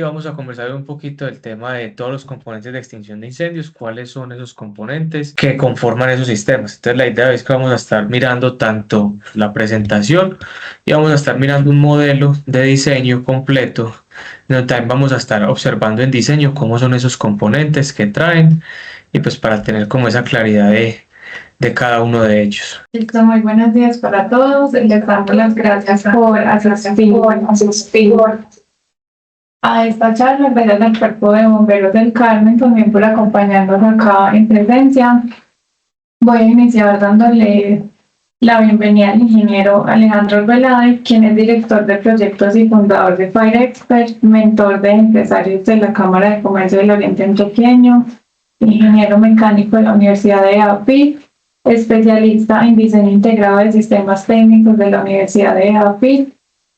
Y vamos a conversar un poquito del tema de todos los componentes de extinción de incendios, cuáles son esos componentes que conforman esos sistemas. Entonces la idea es que vamos a estar mirando tanto la presentación y vamos a estar mirando un modelo de diseño completo, donde también vamos a estar observando en diseño cómo son esos componentes que traen y pues para tener como esa claridad de cada uno de ellos. Listo, muy buenos días para todos. Les damos las gracias por asistir a esta charla, gracias al Cuerpo de Bomberos del Carmen también por acompañarnos acá en presencia. Voy a iniciar dándole la bienvenida al ingeniero Alejandro Velade, quien es director de proyectos y fundador de Fire Expert, mentor de empresarios de la Cámara de Comercio del Oriente Antioqueño, ingeniero mecánico de la Universidad de AFIT, especialista en diseño integrado de sistemas técnicos de la Universidad de AFIT,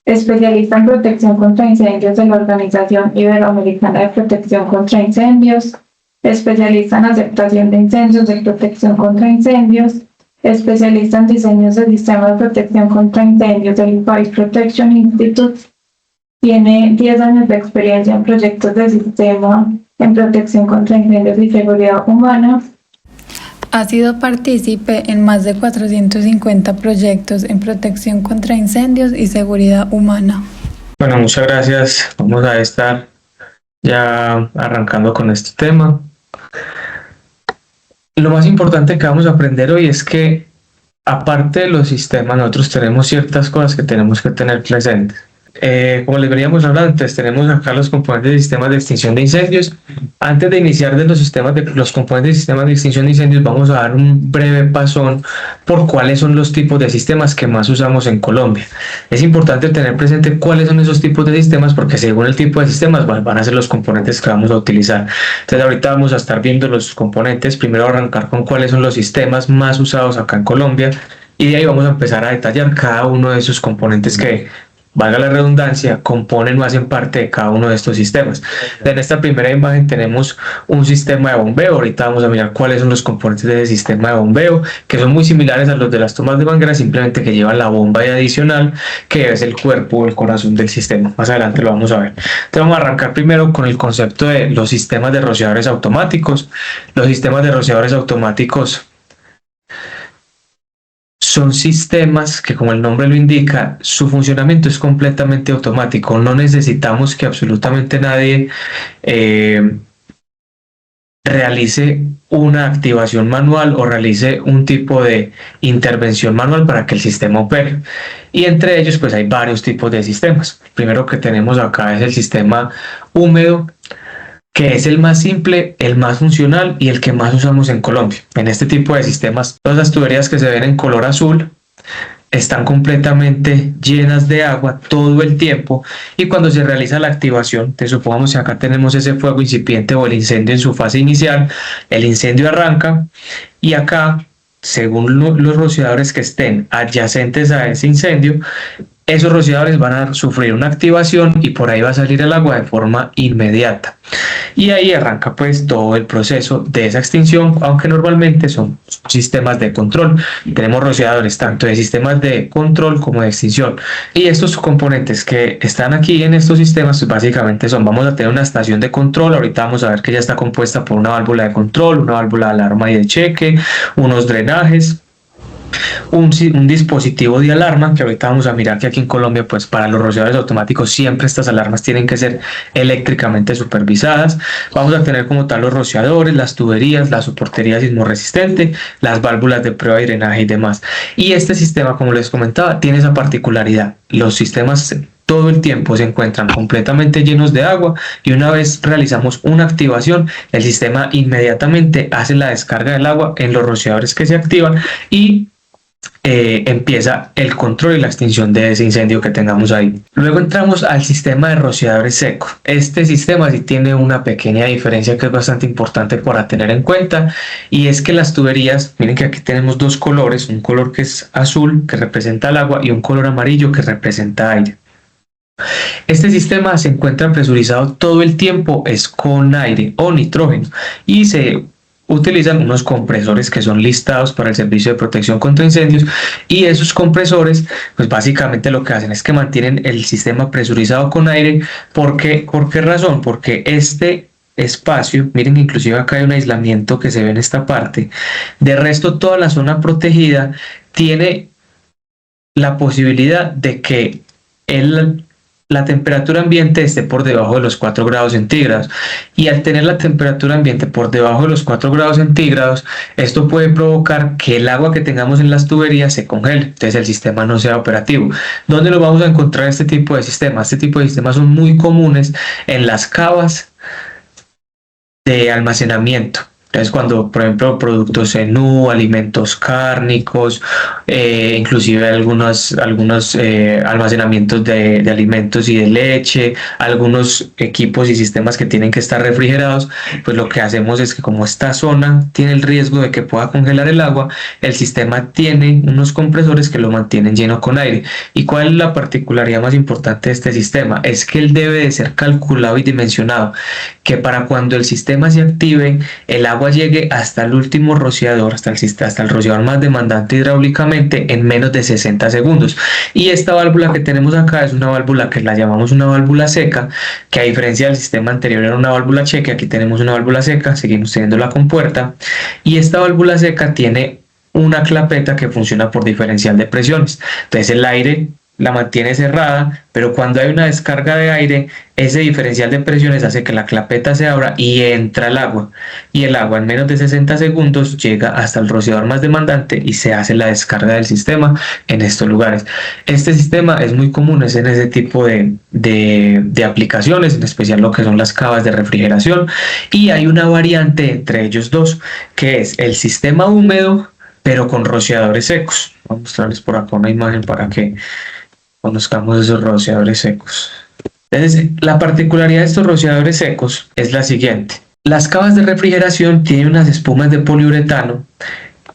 especialista en protección contra incendios de la Organización Iberoamericana de Protección contra Incendios, especialista en aceptación de incendios de protección contra incendios, especialista en diseños de sistemas de protección contra incendios del Fire Protection Institute. Tiene 10 años de experiencia en proyectos de sistema en protección contra incendios y seguridad humana. Ha sido partícipe en más de 450 proyectos en protección contra incendios y seguridad humana. Bueno, muchas gracias. Vamos a estar ya arrancando con este tema. Lo más importante que vamos a aprender hoy es que, aparte de los sistemas, nosotros tenemos ciertas cosas que tenemos que tener presentes. Como les veníamos hablando antes, tenemos acá los componentes de sistemas de extinción de incendios. Antes de iniciar de los componentes de sistemas de extinción de incendios, vamos a dar un breve pasón por cuáles son los tipos de sistemas que más usamos en Colombia. Es importante tener presente cuáles son esos tipos de sistemas, porque según el tipo de sistemas van a ser los componentes que vamos a utilizar. Entonces ahorita vamos a estar viendo los componentes. Primero arrancar con cuáles son los sistemas más usados acá en Colombia, y de ahí vamos a empezar a detallar cada uno de esos componentes que, valga la redundancia, componen o hacen parte de cada uno de estos sistemas. En esta primera imagen tenemos un sistema de bombeo. Ahorita vamos a mirar cuáles son los componentes del sistema de bombeo, que son muy similares a los de las tomas de manguera, simplemente que llevan la bomba adicional, que es el cuerpo o el corazón del sistema. Más adelante lo vamos a ver. Entonces vamos a arrancar primero con el concepto de los sistemas de rociadores automáticos. Los sistemas de rociadores automáticos son sistemas que, como el nombre lo indica, su funcionamiento es completamente automático. No necesitamos que absolutamente nadie realice una activación manual o realice un tipo de intervención manual para que el sistema opere. Y entre ellos pues hay varios tipos de sistemas. El primero que tenemos acá es el sistema húmedo, que es el más simple, el más funcional y el que más usamos en Colombia. En este tipo de sistemas, todas las tuberías que se ven en color azul están completamente llenas de agua todo el tiempo, y cuando se realiza la activación, supongamos que acá tenemos ese fuego incipiente o el incendio en su fase inicial, el incendio arranca y acá, según los rociadores que estén adyacentes a ese incendio, esos rociadores van a sufrir una activación y por ahí va a salir el agua de forma inmediata. Y ahí arranca pues todo el proceso de esa extinción, aunque normalmente son sistemas de control. Tenemos rociadores tanto de sistemas de control como de extinción. Y estos componentes que están aquí en estos sistemas pues básicamente son, vamos a tener una estación de control. Ahorita vamos a ver que ya está compuesta por una válvula de control, una válvula de alarma y de cheque, unos drenajes, un dispositivo de alarma, que ahorita vamos a mirar que aquí en Colombia pues para los rociadores automáticos siempre estas alarmas tienen que ser eléctricamente supervisadas. Vamos a tener como tal los rociadores, las tuberías, la soportería sismorresistente, las válvulas de prueba y drenaje y demás. Y este sistema, como les comentaba, tiene esa particularidad: los sistemas todo el tiempo se encuentran completamente llenos de agua, y una vez realizamos una activación, el sistema inmediatamente hace la descarga del agua en los rociadores que se activan y empieza el control y la extinción de ese incendio que tengamos ahí. Luego entramos al sistema de rociadores secos. Este sistema sí tiene una pequeña diferencia que es bastante importante para tener en cuenta, y es que las tuberías, miren que aquí tenemos dos colores, un color que es azul que representa el agua y un color amarillo que representa aire. Este sistema se encuentra presurizado todo el tiempo, es con aire o nitrógeno, y se utilizan unos compresores que son listados para el servicio de protección contra incendios, y esos compresores pues básicamente lo que hacen es que mantienen el sistema presurizado con aire. ¿Por qué razón? Porque este espacio, miren, inclusive acá hay un aislamiento que se ve en esta parte. De resto, toda la zona protegida tiene la posibilidad de que la temperatura ambiente esté por debajo de los 4 grados centígrados, y al tener la temperatura ambiente por debajo de los 4 grados centígrados, esto puede provocar que el agua que tengamos en las tuberías se congele, entonces el sistema no sea operativo. ¿Dónde lo vamos a encontrar este tipo de sistemas? Este tipo de sistemas son muy comunes en las cavas de almacenamiento. Entonces, cuando, por ejemplo, productos NU, alimentos cárnicos, inclusive algunos almacenamientos de alimentos y de leche, algunos equipos y sistemas que tienen que estar refrigerados, pues lo que hacemos es que, como esta zona tiene el riesgo de que pueda congelar el agua, el sistema tiene unos compresores que lo mantienen lleno con aire. ¿Y cuál es la particularidad más importante de este sistema? Es que él debe de ser calculado y dimensionado, que para cuando el sistema se active, el agua llegue hasta el último rociador, hasta el rociador más demandante hidráulicamente, en menos de 60 segundos. Y esta válvula que tenemos acá es una válvula que la llamamos una válvula seca, que a diferencia del sistema anterior era una válvula cheque, aquí tenemos una válvula seca, seguimos teniendo la compuerta, y esta válvula seca tiene una clapeta que funciona por diferencial de presiones. Entonces el aire la mantiene cerrada, pero cuando hay una descarga de aire, ese diferencial de presiones hace que la clapeta se abra y entra el agua, y el agua en menos de 60 segundos llega hasta el rociador más demandante y se hace la descarga del sistema en estos lugares. Este sistema es muy común, es en ese tipo de aplicaciones, en especial lo que son las cavas de refrigeración, y hay una variante entre ellos dos, que es el sistema húmedo pero con rociadores secos. Voy a mostrarles por acá una imagen para que conozcamos esos rociadores secos. Entonces, la particularidad de estos rociadores secos es la siguiente: las cavas de refrigeración tienen unas espumas de poliuretano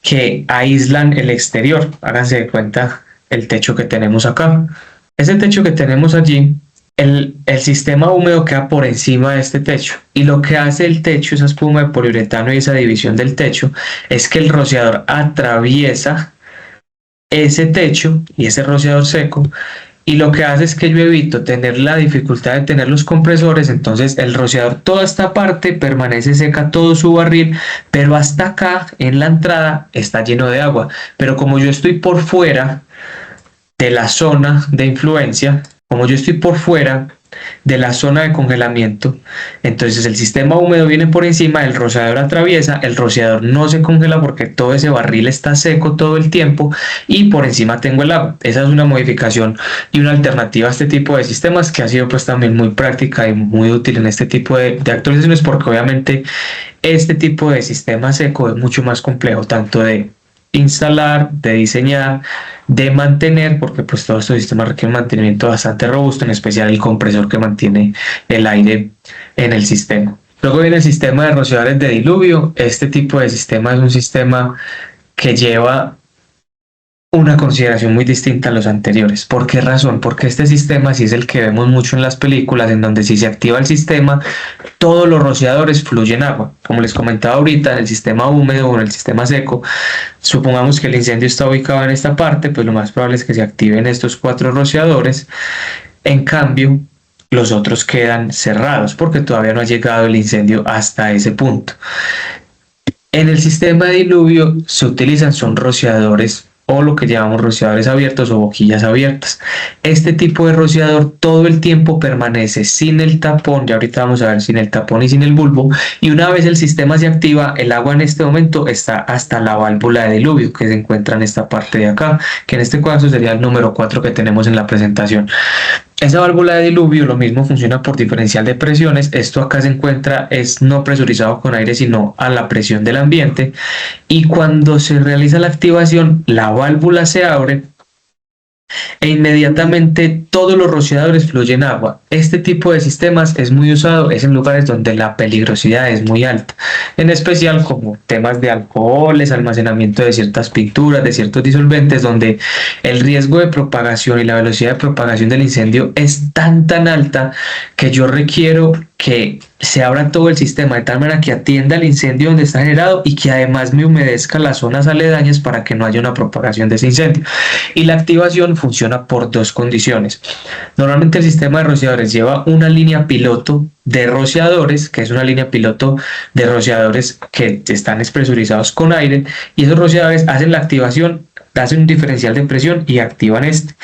que aíslan el exterior. Háganse de cuenta el techo que tenemos acá. Ese techo que tenemos allí, el sistema húmedo queda por encima de este techo, y lo que hace el techo, esa espuma de poliuretano y esa división del techo, es que el rociador atraviesa ese techo y ese rociador seco, y lo que hace es que yo evito tener la dificultad de tener los compresores. Entonces el rociador, toda esta parte permanece seca, todo su barril, pero hasta acá en la entrada está lleno de agua. Pero como yo estoy por fuera de la zona de influencia, como yo estoy por fuera de la zona de congelamiento, entonces el sistema húmedo viene por encima, el rociador atraviesa, el rociador no se congela porque todo ese barril está seco todo el tiempo, y por encima tengo el agua. Esa es una modificación y una alternativa a este tipo de sistemas, que ha sido pues también muy práctica y muy útil en este tipo de actualizaciones, porque obviamente este tipo de sistema seco es mucho más complejo, tanto de instalar, de diseñar, de mantener, porque pues todos estos sistemas requieren mantenimiento bastante robusto, en especial el compresor que mantiene el aire en el sistema. Luego viene el sistema de rociadores de diluvio. Este tipo de sistema es un sistema que lleva una consideración muy distinta a los anteriores. ¿Por qué razón? Porque este sistema sí es el que vemos mucho en las películas, en donde si se activa el sistema, todos los rociadores fluyen agua. Como les comentaba ahorita, en el sistema húmedo o en el sistema seco, supongamos que el incendio está ubicado en esta parte, pues lo más probable es que se activen estos 4 rociadores. En cambio, los otros quedan cerrados porque todavía no ha llegado el incendio hasta ese punto. En el sistema de diluvio se utilizan son rociadores, o lo que llamamos rociadores abiertos o boquillas abiertas. Este tipo de rociador todo el tiempo permanece sin el tapón, ya ahorita vamos a ver, sin el tapón y sin el bulbo, y una vez el sistema se activa, el agua en este momento está hasta la válvula de diluvio, que se encuentra en esta parte de acá, que en este caso sería el número 4 que tenemos en la presentación. Esa válvula de diluvio lo mismo funciona por diferencial de presiones. Esto acá se encuentra, es no presurizado con aire, sino a la presión del ambiente, y cuando se realiza la activación, la válvula se abre e inmediatamente todos los rociadores fluyen agua. este tipo de sistemas es muy usado es en lugares donde la peligrosidad es muy alta, en especial como temas de alcoholes, almacenamiento de ciertas pinturas, de ciertos disolventes, donde el riesgo de propagación y la velocidad de propagación del incendio es tan alta que yo requiero que se abra todo el sistema de tal manera que atienda el incendio donde está generado y que además me humedezca las zonas aledañas para que no haya una propagación de ese incendio. Y la activación funciona por dos condiciones. Normalmente el sistema de rociadores lleva una línea piloto de rociadores, que es una línea piloto de rociadores que están despresurizados con aire, y esos rociadores hacen la activación, hacen un diferencial de presión y activan este.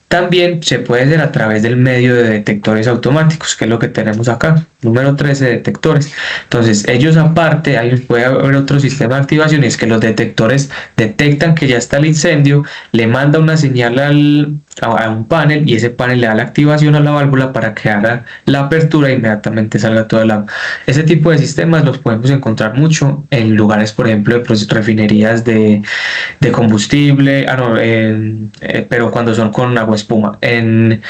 También se puede hacer a través del medio de detectores automáticos, que es lo que tenemos acá, número 13 detectores. Entonces, ellos aparte, ahí puede haber otro sistema de activación, y es que los detectores detectan que ya está el incendio, le manda una señal a un panel, y ese panel le da la activación a la válvula para que haga la apertura e inmediatamente salga todo el agua. Ese tipo de sistemas los podemos encontrar mucho en lugares, por ejemplo, de refinerías de combustible, pero cuando son con agua espuma, en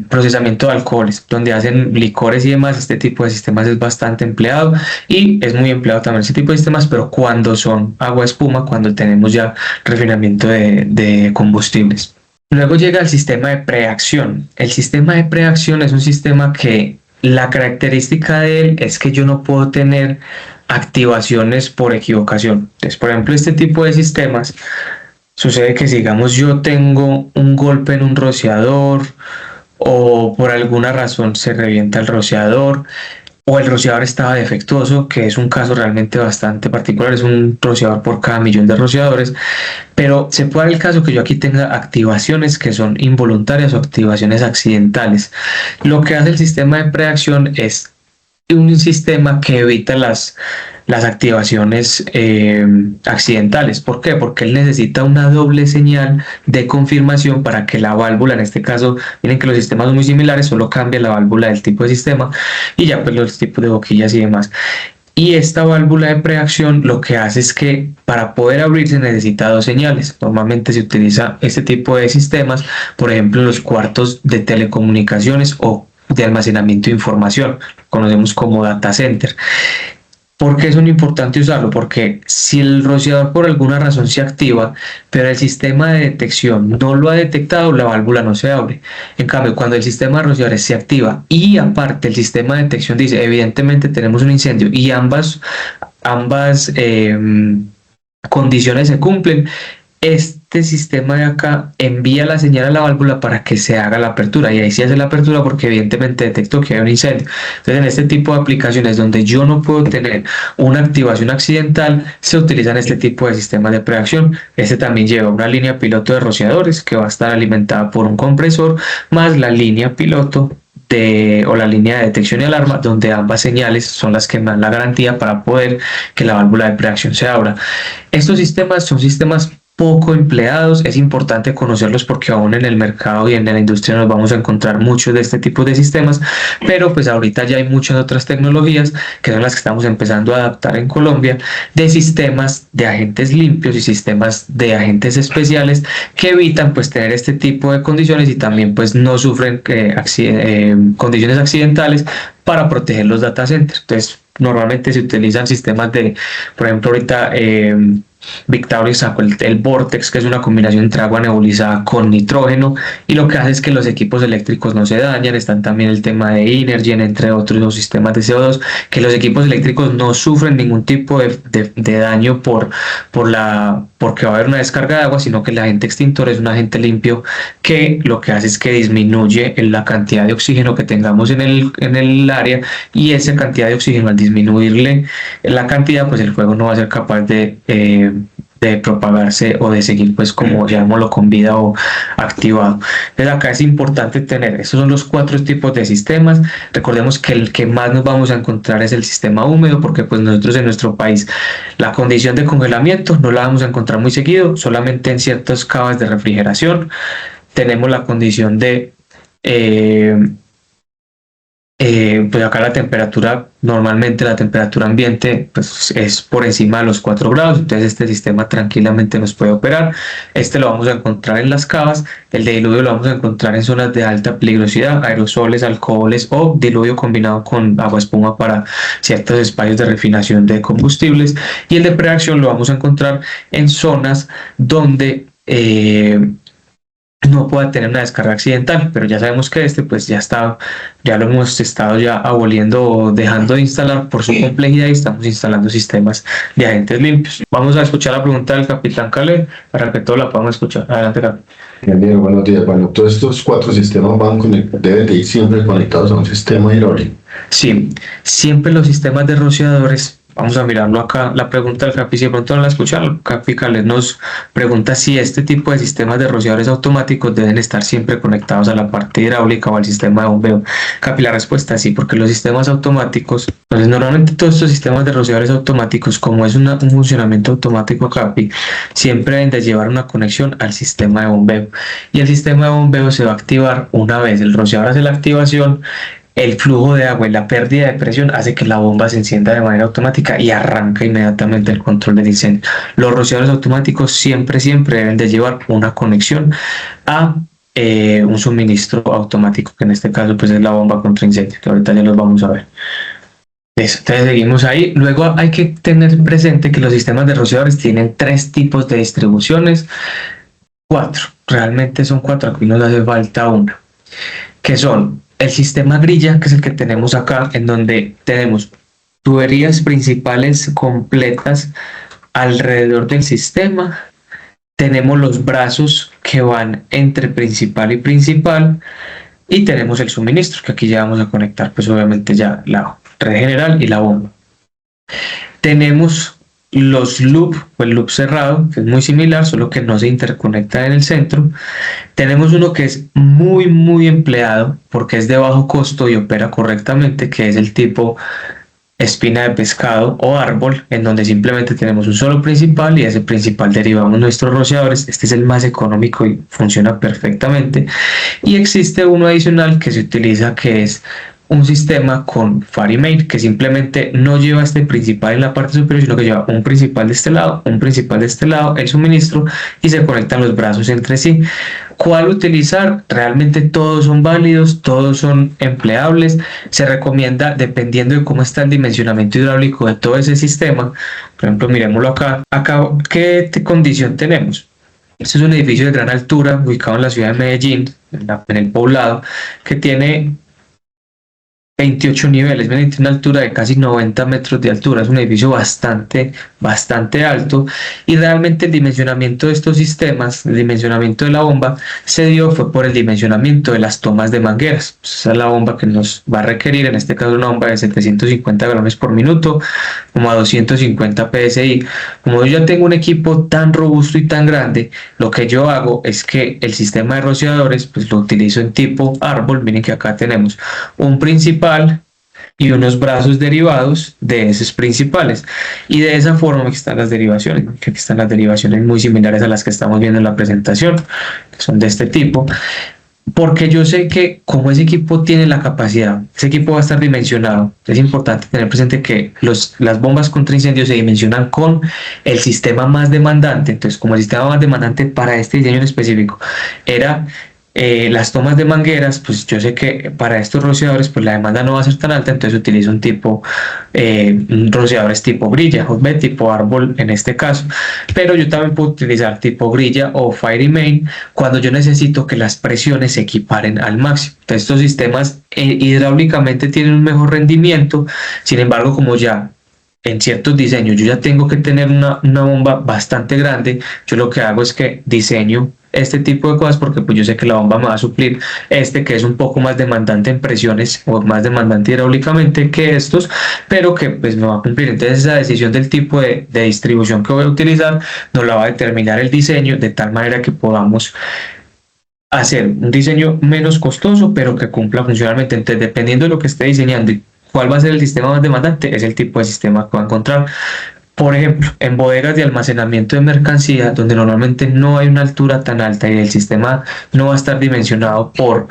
procesamiento de alcoholes, donde hacen licores y demás. Este tipo de sistemas es bastante empleado, y es muy empleado también ese tipo de sistemas, pero cuando son agua espuma, cuando tenemos ya refinamiento de combustibles. Luego llega el sistema de preacción. El sistema de preacción es un sistema que la característica de él es que yo no puedo tener activaciones por equivocación. Entonces, por ejemplo, este tipo de sistemas sucede que si, digamos, yo tengo un golpe en un rociador, o por alguna razón se revienta el rociador, o el rociador estaba defectuoso, que es un caso realmente bastante particular, es un rociador por cada millón de rociadores, pero se puede dar el caso que yo aquí tenga activaciones que son involuntarias o activaciones accidentales. Lo que hace el sistema de preacción es un sistema que evita las activaciones accidentales. ¿Por qué? Porque él necesita una doble señal de confirmación para que la válvula, en este caso, miren que los sistemas son muy similares, solo cambia la válvula del tipo de sistema y ya pues los tipos de boquillas y demás. Y esta válvula de preacción lo que hace es que para poder abrirse necesita dos señales. Normalmente se utiliza este tipo de sistemas, por ejemplo, en los cuartos de telecomunicaciones o de almacenamiento de información, conocemos como data center. ¿Por qué es muy importante usarlo? Porque si el rociador por alguna razón se activa, pero el sistema de detección no lo ha detectado, la válvula no se abre. En cambio, cuando el sistema de rociadores se activa y aparte el sistema de detección dice, evidentemente tenemos un incendio, y ambas condiciones se cumplen, este sistema de acá envía la señal a la válvula para que se haga la apertura, y ahí sí hace la apertura porque evidentemente detectó que hay un incendio. Entonces, en este tipo de aplicaciones donde yo no puedo tener una activación accidental, se utilizan este tipo de sistemas de preacción. Este también lleva una línea piloto de rociadores que va a estar alimentada por un compresor, más la línea piloto o la línea de detección y alarma, donde ambas señales son las que me dan la garantía para poder que la válvula de preacción se abra. Estos sistemas son sistemas poco empleados, es importante conocerlos porque aún en el mercado y en la industria nos vamos a encontrar muchos de este tipo de sistemas, pero pues ahorita ya hay muchas otras tecnologías que son las que estamos empezando a adaptar en Colombia, de sistemas de agentes limpios y sistemas de agentes especiales que evitan pues tener este tipo de condiciones, y también pues no sufren condiciones accidentales, para proteger los data centers. Entonces normalmente se utilizan sistemas de, por ejemplo, ahorita Victaurio sacó el Vortex, que es una combinación entre agua nebulizada con nitrógeno, y lo que hace es que los equipos eléctricos no se dañan. Están también el tema de Energen, entre otros los sistemas de CO2, que los equipos eléctricos no sufren ningún tipo de daño porque va a haber una descarga de agua, sino que el agente extintor es un agente limpio que lo que hace es que disminuye la cantidad de oxígeno que tengamos en el área, y esa cantidad de oxígeno, al disminuirle la cantidad, pues el fuego no va a ser capaz de propagarse o de seguir pues como llamémoslo con vida o activado. Entonces acá es importante tener, estos son los 4 tipos de sistemas. Recordemos que el que más nos vamos a encontrar es el sistema húmedo, porque pues nosotros en nuestro país la condición de congelamiento no la vamos a encontrar muy seguido, solamente en ciertas cavas de refrigeración. Tenemos la condición de Pues acá la temperatura, normalmente la temperatura ambiente pues es por encima de los 4 grados, entonces este sistema tranquilamente nos puede operar. Este lo vamos a encontrar en las cavas, el de diluvio lo vamos a encontrar en zonas de alta peligrosidad, aerosoles, alcoholes o diluvio combinado con agua espuma para ciertos espacios de refinación de combustibles, y el de preacción lo vamos a encontrar en zonas donde no pueda tener una descarga accidental, pero ya sabemos que este pues ya lo hemos estado ya aboliendo o dejando de instalar por su complejidad, y estamos instalando sistemas de agentes limpios. Vamos a escuchar la pregunta del capitán Caleb para que todos la podamos escuchar. Adelante, capitán. Bien, buenos días. Bueno, todos estos 4 sistemas deben de ir siempre conectados a un sistema hidráulico. Sí, siempre los sistemas de rociadores, vamos a mirarlo acá, la pregunta del Capi, si de pronto no la escucharon, Capi Caleb nos pregunta si este tipo de sistemas de rociadores automáticos deben estar siempre conectados a la parte hidráulica o al sistema de bombeo. Capi, la respuesta es sí, porque los sistemas automáticos, entonces normalmente todos estos sistemas de rociadores automáticos, como es un funcionamiento automático, Capi, siempre deben de llevar una conexión al sistema de bombeo, y el sistema de bombeo se va a activar una vez el rociador hace la activación. El flujo de agua y la pérdida de presión hace que la bomba se encienda de manera automática y arranca inmediatamente el control del incendio. Los rociadores automáticos siempre deben de llevar una conexión a un suministro automático, que en este caso pues es la bomba contra incendio, que ahorita ya los vamos a ver. Eso, entonces seguimos ahí. Luego hay que tener presente que los sistemas de rociadores tienen 3 tipos de distribuciones, 4, realmente son 4, aquí nos hace falta una, que son el sistema grilla, que es el que tenemos acá, en donde tenemos tuberías principales completas alrededor del sistema. Tenemos los brazos que van entre principal y principal, y tenemos el suministro, que aquí ya vamos a conectar pues obviamente ya la red general y la bomba. Tenemos los loop o el loop cerrado, que es muy similar, solo que no se interconecta en el centro. Tenemos uno que es muy empleado porque es de bajo costo y opera correctamente, que es el tipo espina de pescado o árbol, en donde simplemente tenemos un solo principal y de ese principal derivamos nuestros rociadores. Este es el más económico y funciona perfectamente. Y existe uno adicional que se utiliza, que es un sistema con Fari Main, que simplemente no lleva este principal en la parte superior, sino que lleva un principal de este lado, un principal de este lado, el suministro, y se conectan los brazos entre sí. ¿Cuál utilizar? Realmente todos son válidos, todos son empleables. Se recomienda, dependiendo de cómo está el dimensionamiento hidráulico de todo ese sistema. Por ejemplo, miremoslo acá. Acá, ¿qué condición tenemos? Este es un edificio de gran altura ubicado en la ciudad de Medellín, en el poblado, que tiene 28 niveles, tiene una altura de casi 90 metros de altura. Es un edificio bastante alto, y realmente el dimensionamiento de estos sistemas, el dimensionamiento de la bomba se dio fue por el dimensionamiento de las tomas de mangueras. Esa es la bomba que nos va a requerir, en este caso una bomba de 750 galones por minuto, como a 250 psi. Como yo ya tengo un equipo tan robusto y tan grande, lo que yo hago es que el sistema de rociadores pues lo utilizo en tipo árbol. Miren que acá tenemos un principal y unos brazos derivados de esos principales, y de esa forma aquí están las derivaciones, que aquí están las derivaciones muy similares a las que estamos viendo en la presentación, que son de este tipo, porque yo sé que como ese equipo tiene la capacidad, ese equipo va a estar dimensionado. Es importante tener presente que las bombas contra incendios se dimensionan con el sistema más demandante. Entonces, como el sistema más demandante para este diseño en específico era las tomas de mangueras, pues yo sé que para estos rociadores pues la demanda no va a ser tan alta, entonces utilizo un tipo rociadores tipo grilla o tipo árbol en este caso, pero yo también puedo utilizar tipo grilla o Fari Main cuando yo necesito que las presiones se equiparen al máximo. Entonces, estos sistemas hidráulicamente tienen un mejor rendimiento. Sin embargo, como ya en ciertos diseños yo ya tengo que tener una bomba bastante grande, yo lo que hago es que diseño este tipo de cosas, porque pues yo sé que la bomba me va a suplir que es un poco más demandante en presiones o más demandante hidráulicamente que estos, pero que pues me va a cumplir. Entonces esa decisión del tipo de distribución que voy a utilizar nos la va a determinar el diseño, de tal manera que podamos hacer un diseño menos costoso pero que cumpla funcionalmente. Entonces, dependiendo de lo que esté diseñando y cuál va a ser el sistema más demandante, es el tipo de sistema que va a encontrar. Por ejemplo, en bodegas de almacenamiento de mercancía, donde normalmente no hay una altura tan alta y el sistema no va a estar dimensionado por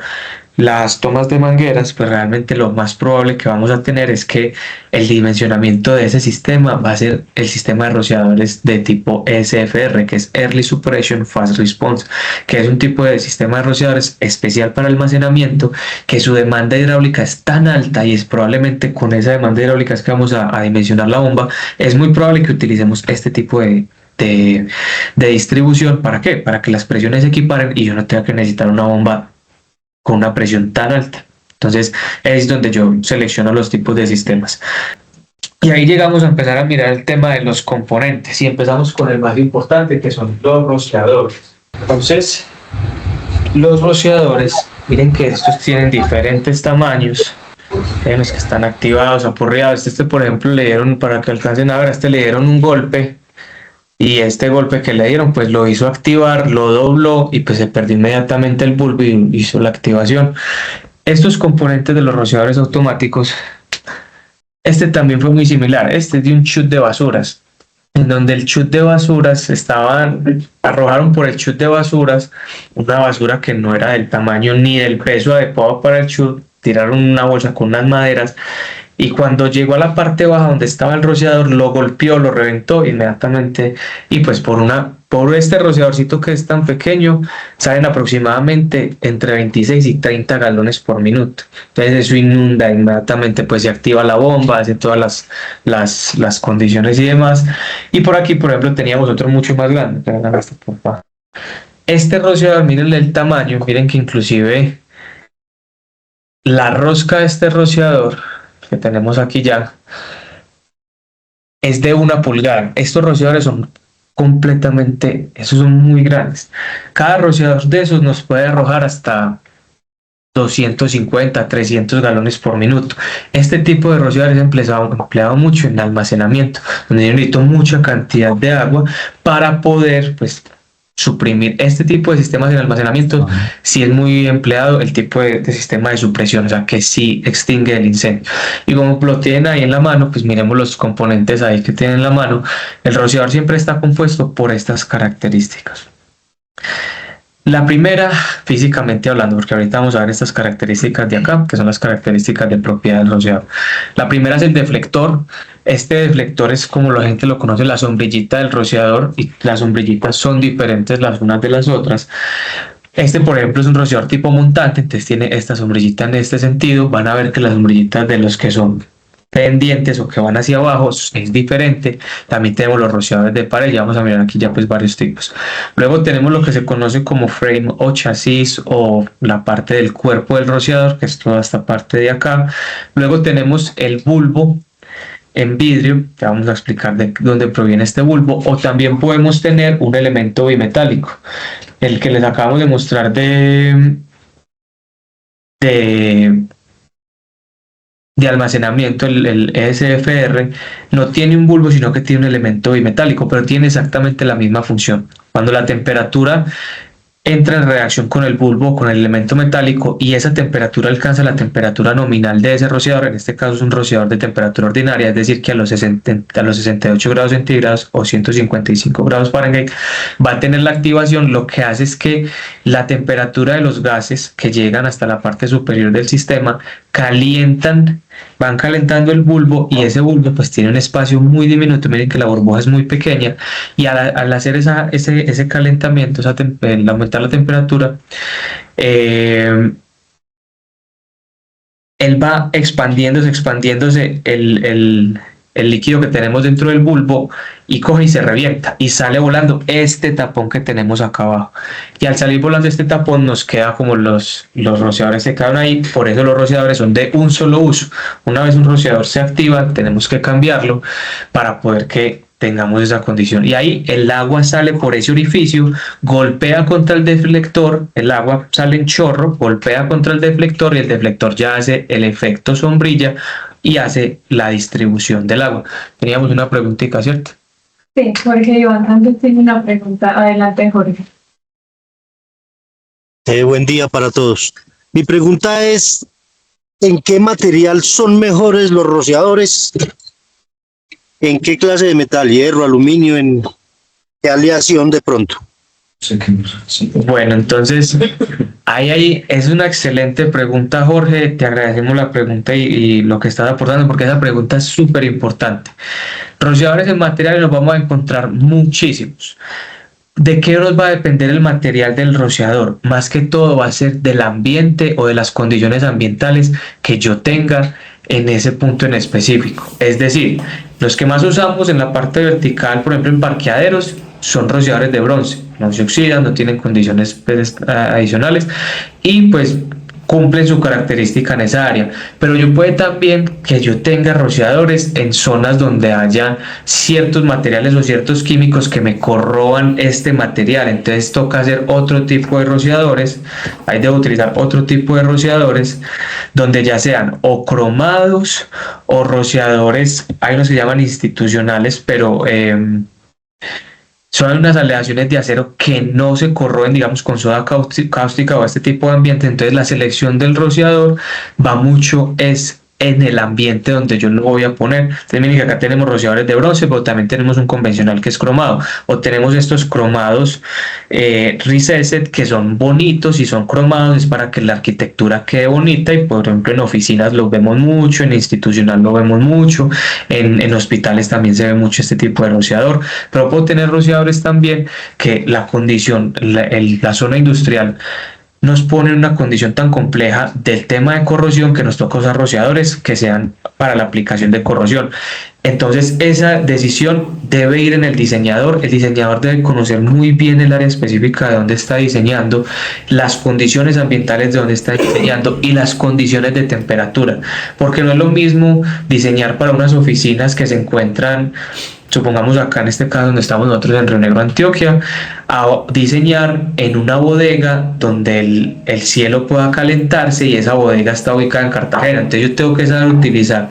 las tomas de mangueras, pues realmente lo más probable que vamos a tener es que el dimensionamiento de ese sistema va a ser el sistema de rociadores de tipo ESFR, que es Early Suppression Fast Response, que es un tipo de sistema de rociadores especial para almacenamiento, que su demanda hidráulica es tan alta y es probablemente con esa demanda hidráulica es que vamos a dimensionar la bomba. Es muy probable que utilicemos este tipo de distribución. ¿Para qué? Para que las presiones se equiparen y yo no tenga que necesitar una bomba con una presión tan alta. Entonces es donde yo selecciono los tipos de sistemas. Y ahí llegamos a empezar a mirar el tema de los componentes y empezamos con el más importante, que son los rociadores. Entonces, los rociadores, miren que estos tienen diferentes tamaños. Tienen los que están activados, apurreados. Este, por ejemplo, le dieron, para que alcancen a ver, a este le dieron un golpe. Y este golpe que le dieron pues lo hizo activar, lo dobló y pues se perdió inmediatamente el bulbo y hizo la activación. Estos componentes de los rociadores automáticos, este también fue muy similar. Este es de un chute de basuras, en donde el chute de basuras arrojaron por el chute de basuras una basura que no era del tamaño ni del peso adecuado para el chute, tiraron una bolsa con unas maderas. Y cuando llegó a la parte baja donde estaba el rociador, lo golpeó, lo reventó inmediatamente. Y pues por este rociadorcito que es tan pequeño, salen aproximadamente entre 26 y 30 galones por minuto. Entonces eso inunda inmediatamente, pues se activa la bomba, hace todas las condiciones y demás. Y por aquí, por ejemplo, teníamos otro mucho más grande. Este rociador, miren el tamaño, miren que inclusive la rosca de este rociador que tenemos aquí ya es de 1 pulgada. Estos rociadores son completamente, esos son muy grandes. Cada rociador de esos nos puede arrojar hasta 250, 300 galones por minuto. Este tipo de rociador es empleado mucho en almacenamiento, donde yo necesito mucha cantidad de agua para poder pues suprimir este tipo de sistemas de almacenamiento. Si es muy empleado el tipo de sistema de supresión, o sea que sí extingue el incendio. Y como lo tienen ahí en la mano, pues miremos los componentes ahí que tienen en la mano. El rociador siempre está compuesto por estas características. La primera, físicamente hablando, porque ahorita vamos a ver estas características de acá, que son las características de propiedad del rociador. La primera es el deflector. Este deflector es, como la gente lo conoce, la sombrillita del rociador, y las sombrillitas son diferentes las unas de las otras. Este, por ejemplo, es un rociador tipo montante, entonces tiene esta sombrillita en este sentido. Van a ver que las sombrillitas de los que son pendientes o que van hacia abajo es diferente. También tenemos los rociadores de pared, ya vamos a mirar aquí ya pues varios tipos. Luego tenemos lo que se conoce como frame o chasis, o la parte del cuerpo del rociador, que es toda esta parte de acá. Luego tenemos el bulbo en vidrio, que vamos a explicar de dónde proviene este bulbo. O también podemos tener un elemento bimetálico, el que les acabamos de mostrar de almacenamiento, el ESFR, no tiene un bulbo, sino que tiene un elemento bimetálico, pero tiene exactamente la misma función. Cuando la temperatura entra en reacción con el bulbo, con el elemento metálico, y esa temperatura alcanza la temperatura nominal de ese rociador, en este caso es un rociador de temperatura ordinaria, es decir, que a los 68 grados centígrados o 155 grados Fahrenheit va a tener la activación. Lo que hace es que la temperatura de los gases que llegan hasta la parte superior del sistema van calentando el bulbo, y ese bulbo pues tiene un espacio muy diminuto. Miren que la burbuja es muy pequeña, y al hacer ese calentamiento, al aumentar la temperatura, él va expandiéndose el líquido que tenemos dentro del bulbo, y coge y se revienta y sale volando este tapón que tenemos acá abajo. Y al salir volando este tapón nos queda como los rociadores se quedan ahí. Por eso los rociadores son de un solo uso. Una vez un rociador se activa, tenemos que cambiarlo para poder que tengamos esa condición. Y ahí el agua sale por ese orificio, golpea contra el deflector, el agua sale en chorro, golpea contra el deflector, y el deflector ya hace el efecto sombrilla y hace la distribución del agua. Teníamos una preguntita, ¿cierto? Sí, Jorge Iván también tiene una pregunta. Adelante, Jorge. Buen día para todos. Mi pregunta es, ¿en qué material son mejores los rociadores? ¿En qué clase de metal? ¿Hierro, aluminio? ¿En qué aleación de pronto? Sé que no sé. Sí. Bueno, entonces, ahí es una excelente pregunta, Jorge. Te agradecemos la pregunta y lo que estás aportando, porque esa pregunta es súper importante. Rociadores en materiales nos vamos a encontrar muchísimos. ¿De qué nos va a depender el material del rociador? Más que todo va a ser del ambiente o de las condiciones ambientales que yo tenga en ese punto en específico. Es decir, los que más usamos en la parte vertical, por ejemplo en parqueaderos, son rociadores de bronce. No se oxidan, no tienen condiciones pues, adicionales y pues cumplen su característica en esa área. Pero yo puede también que yo tenga rociadores en zonas donde haya ciertos materiales o ciertos químicos que me corroban este material. Entonces toca hacer otro tipo de rociadores. Ahí debo utilizar otro tipo de rociadores donde ya sean o cromados o rociadores, hay unos que se llaman institucionales, pero son unas aleaciones de acero que no se corroen, digamos, con soda cáustica o este tipo de ambiente. Entonces la selección del rociador va mucho es en el ambiente donde yo lo voy a poner. Entonces miren que acá tenemos rociadores de bronce, pero también tenemos un convencional que es cromado. O tenemos estos cromados recessed que son bonitos y son cromados, es para que la arquitectura quede bonita. Y por ejemplo en oficinas lo vemos mucho, en institucional lo vemos mucho, en hospitales también se ve mucho este tipo de rociador. Pero puedo tener rociadores también que la condición, la zona industrial nos pone en una condición tan compleja del tema de corrosión que nos toca usar rociadores que sean para la aplicación de corrosión. Entonces esa decisión debe ir en el diseñador. El diseñador debe conocer muy bien el área específica de donde está diseñando, las condiciones ambientales de donde está diseñando y las condiciones de temperatura, porque no es lo mismo diseñar para unas oficinas que se encuentran, supongamos acá en este caso donde estamos nosotros en Río Negro, Antioquia, a diseñar en una bodega donde el cielo pueda calentarse y esa bodega está ubicada en Cartagena. Entonces yo tengo que saber utilizar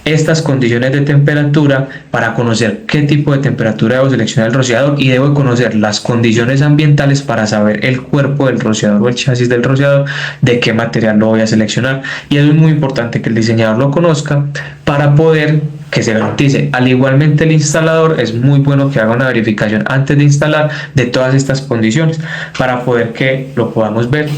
estas condiciones de temperatura para conocer qué tipo de temperatura debo seleccionar el rociador, y debo conocer las condiciones ambientales para saber el cuerpo del rociador o el chasis del rociador, de qué material lo voy a seleccionar. Y eso es muy importante que el diseñador lo conozca para poder que se garantice. Al igualmente el instalador es muy bueno que haga una verificación antes de instalar de todas estas condiciones para poder que lo podamos ver.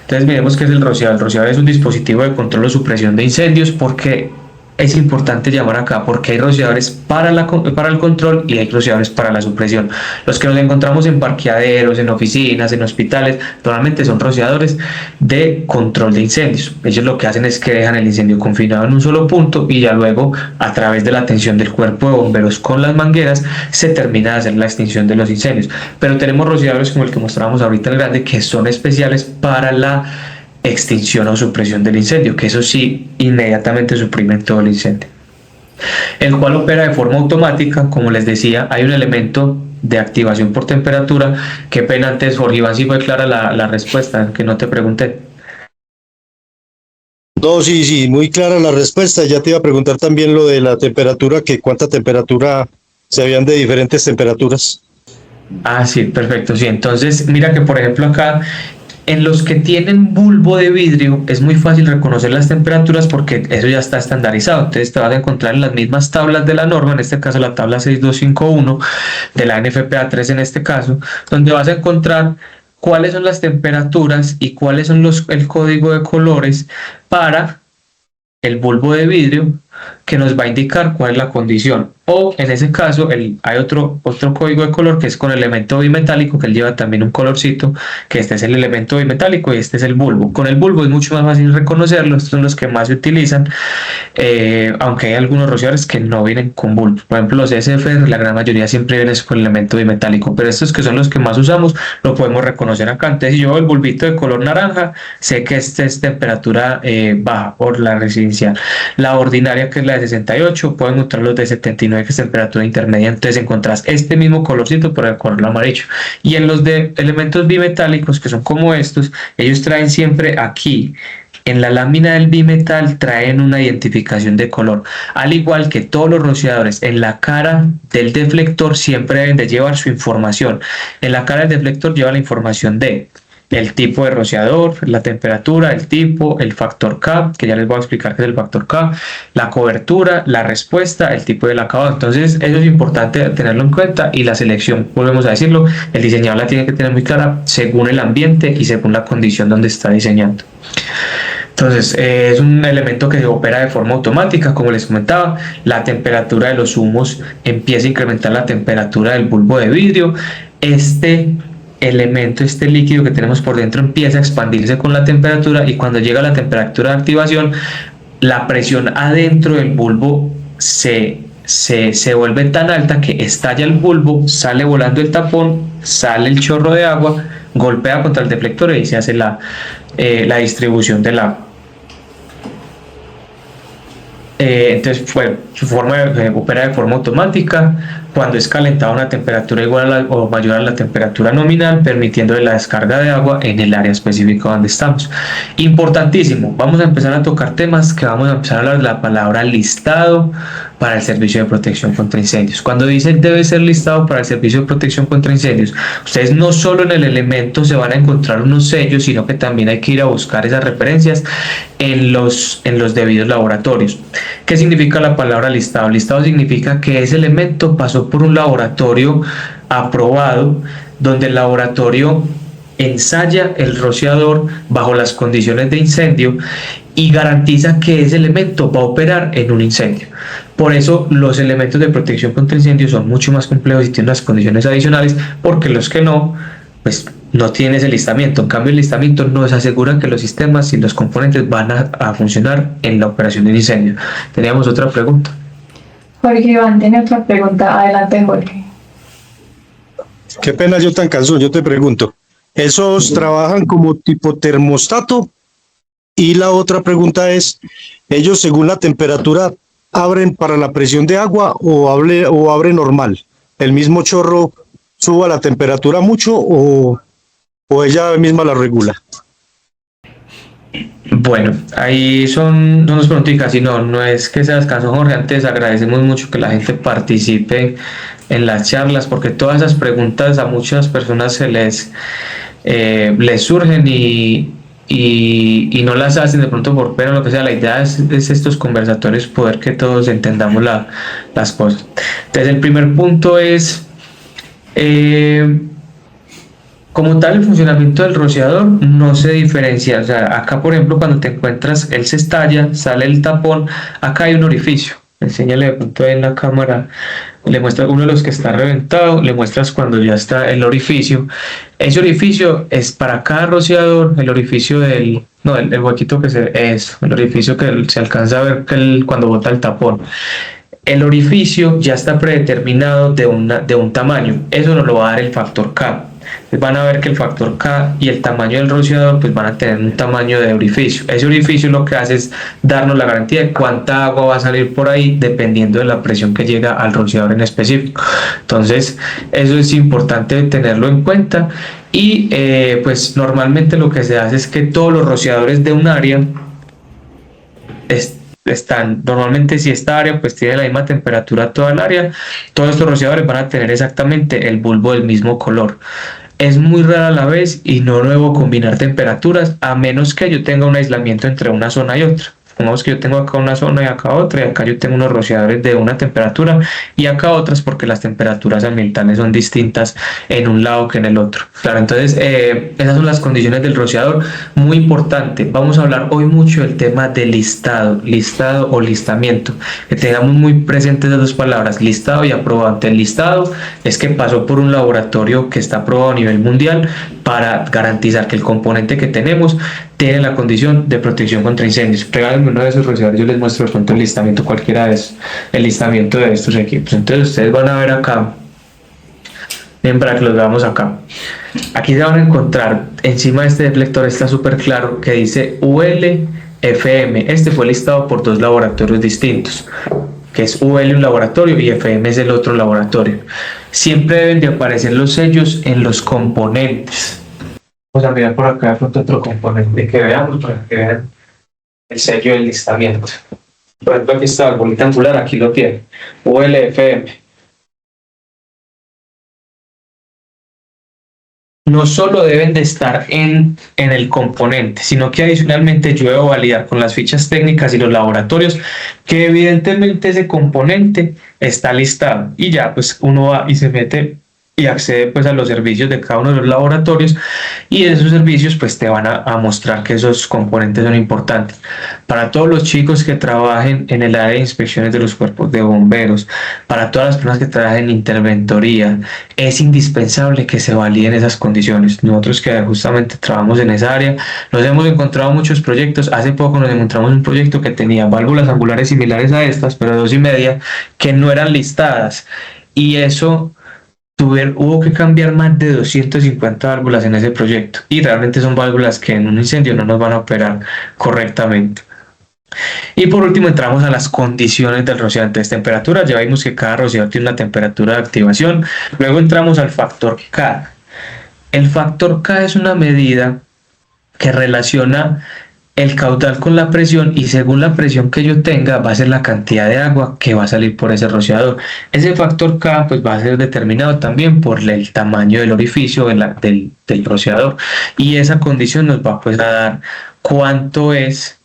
Entonces miremos qué es el rociador. El rociador es un dispositivo de control o supresión de incendios. Porque es importante llamar acá, porque hay rociadores para el control y hay rociadores para la supresión. Los que nos encontramos en parqueaderos, en oficinas, en hospitales, normalmente son rociadores de control de incendios. Ellos lo que hacen es que dejan el incendio confinado en un solo punto y ya luego, a través de la atención del cuerpo de bomberos con las mangueras, se termina de hacer la extinción de los incendios. Pero tenemos rociadores como el que mostramos ahorita en grande, que son especiales para la extinción o supresión del incendio, que eso sí inmediatamente suprimen todo el incendio, el cual opera de forma automática. Como les decía, hay un elemento de activación por temperatura. Qué pena antes, Jorge Iván, si fue clara la respuesta, que no te pregunté. No, sí, muy clara la respuesta. Ya te iba a preguntar también lo de la temperatura, que cuánta temperatura se habían de diferentes temperaturas. Ah, sí, perfecto, sí. Entonces, mira que por ejemplo acá, en los que tienen bulbo de vidrio, es muy fácil reconocer las temperaturas porque eso ya está estandarizado. Entonces te vas a encontrar en las mismas tablas de la norma, en este caso la tabla 6251 de la NFPA 3 en este caso, donde vas a encontrar cuáles son las temperaturas y cuáles son el código de colores para el bulbo de vidrio, que nos va a indicar cuál es la condición. O en ese caso hay otro código de color que es con elemento bimetálico, que él lleva también un colorcito, que este es el elemento bimetálico y este es el bulbo. Con el bulbo es mucho más fácil reconocerlo. Estos son los que más se utilizan, aunque hay algunos rociadores que no vienen con bulbo. Por ejemplo, los SF, la gran mayoría siempre vienen con el elemento bimetálico, pero estos que son los que más usamos, lo podemos reconocer acá. Entonces, si yo veo el bulbito de color naranja, sé que este es temperatura baja por la residencial. La ordinaria, que es la de 68, puedo encontrar los de 79, que es temperatura intermedia. Entonces encontrás este mismo colorcito por el color amarillo. Y en los de elementos bimetálicos, que son como estos, ellos traen siempre aquí en la lámina del bimetal, traen una identificación de color, al igual que todos los rociadores. En la cara del deflector siempre deben de llevar su información. En la cara del deflector lleva la información de el tipo de rociador, la temperatura, el tipo, el factor K, que ya les voy a explicar qué es el factor K, la cobertura, la respuesta, el tipo del acabado. Entonces eso es importante tenerlo en cuenta, y la selección, volvemos a decirlo, el diseñador la tiene que tener muy clara según el ambiente y según la condición donde está diseñando. Entonces, es un elemento que se opera de forma automática, como les comentaba. La temperatura de los humos empieza a incrementar la temperatura del bulbo de vidrio. Este elemento, este líquido que tenemos por dentro, empieza a expandirse con la temperatura, y cuando llega a la temperatura de activación, la presión adentro del bulbo se vuelve tan alta que estalla el bulbo, sale volando el tapón, sale el chorro de agua, golpea contra el deflector y se hace la distribución del agua. Entonces, bueno, su forma opera de forma automática cuando es calentada a una temperatura igual o mayor a la temperatura nominal, permitiendo la descarga de agua en el área específica donde estamos. Importantísimo, vamos a empezar a tocar temas que vamos a empezar a hablar de la palabra listado para el servicio de protección contra incendios. Cuando dicen debe ser listado para el servicio de protección contra incendios, ustedes no solo en el elemento se van a encontrar unos sellos, sino que también hay que ir a buscar esas referencias en los debidos laboratorios. ¿Qué significa la palabra listado? Listado significa que ese elemento pasó por un laboratorio aprobado, donde el laboratorio ensaya el rociador bajo las condiciones de incendio y garantiza que ese elemento va a operar en un incendio. Por eso los elementos de protección contra incendios son mucho más complejos y tienen unas condiciones adicionales, porque los que no, pues no tienen ese listamiento. En cambio, el listamiento nos asegura que los sistemas y los componentes van a funcionar en la operación de un incendio. Teníamos otra pregunta. Jorge Iván tiene otra pregunta. Adelante, Jorge. Qué pena yo tan cansón, yo te pregunto. ¿Esos trabajan como tipo termostato? Y la otra pregunta es, ¿ellos según la temperatura abren para la presión de agua o abre normal? ¿El mismo chorro suba la temperatura mucho o ella misma la regula? Bueno, ahí son unas preguntitas, y no es que seas cansón, Jorge. Antes agradecemos mucho que la gente participe en las charlas, porque todas esas preguntas a muchas personas se les surgen y no las hacen de pronto por pena o lo que sea. La idea es estos conversatorios poder que todos entendamos las cosas. Entonces, el primer punto es como tal, el funcionamiento del rociador no se diferencia. O sea, acá, por ejemplo, cuando te encuentras, él se estalla, sale el tapón, acá hay un orificio. Enséñale de pronto ahí en la cámara, le muestras uno de los que está reventado, le muestras cuando ya está el orificio. Ese orificio es para cada rociador, el orificio el huequito el orificio que se alcanza a ver cuando bota el tapón. El orificio ya está predeterminado de un tamaño. Eso nos lo va a dar el factor K. Van a ver que el factor K y el tamaño del rociador pues van a tener un tamaño de orificio. Ese orificio lo que hace es darnos la garantía de cuánta agua va a salir por ahí dependiendo de la presión que llega al rociador en específico. Entonces, eso es importante tenerlo en cuenta. Y pues normalmente lo que se hace es que todos los rociadores de un área normalmente, si esta área pues tiene la misma temperatura toda el área, todos estos rociadores van a tener exactamente el bulbo del mismo color. Es muy rara a la vez y no debo combinar temperaturas, a menos que yo tenga un aislamiento entre una zona y otra. Supongamos que yo tengo acá una zona y acá otra, y acá yo tengo unos rociadores de una temperatura y acá otras, porque las temperaturas ambientales son distintas en un lado que en el otro. Claro, entonces esas son las condiciones del rociador. Muy importante, vamos a hablar hoy mucho del tema de listado o listamiento. Que tengamos muy presentes las dos palabras, listado y aprobado. El listado es que pasó por un laboratorio que está aprobado a nivel mundial para garantizar que el componente que tenemos tiene la condición de protección contra incendios. Regálenme uno de esos rociadores, yo les muestro de pronto el listamiento, cualquiera de esos, el listamiento de estos equipos. Entonces ustedes van a ver acá, bien, para que los veamos acá. Aquí se van a encontrar, encima de este deflector está súper claro que dice UL-FM. Este fue listado por dos laboratorios distintos, que es UL un laboratorio y FM es el otro laboratorio. Siempre deben de aparecer los sellos en los componentes. Vamos a mirar por acá de pronto otro componente que veamos para que vean el sello del listamiento. Por ejemplo, aquí está el bolita angular, aquí lo tiene, ULFM. no solo deben de estar en el componente, sino que adicionalmente yo debo validar con las fichas técnicas y los laboratorios que evidentemente ese componente está listado, y ya pues uno va y se mete y accede pues a los servicios de cada uno de los laboratorios, y esos servicios pues te van a mostrar que esos componentes son importantes. Para todos los chicos que trabajen en el área de inspecciones de los cuerpos de bomberos, para todas las personas que trabajen en interventoría, es indispensable que se validen esas condiciones. Nosotros que justamente trabajamos en esa área, nos hemos encontrado muchos proyectos. Hace poco nos encontramos un proyecto que tenía válvulas angulares similares a estas, pero de 2,5, que no eran listadas, y eso hubo que cambiar más de 250 válvulas en ese proyecto, y realmente son válvulas que en un incendio no nos van a operar correctamente. Y por último entramos a las condiciones del rociador. Entonces, temperatura, ya vimos que cada rociador tiene una temperatura de activación. Luego entramos al factor K. El factor K es una medida que relaciona el caudal con la presión, y según la presión que yo tenga va a ser la cantidad de agua que va a salir por ese rociador. Ese factor K pues va a ser determinado también por el tamaño del orificio del rociador, y esa condición nos va pues a dar cuánto es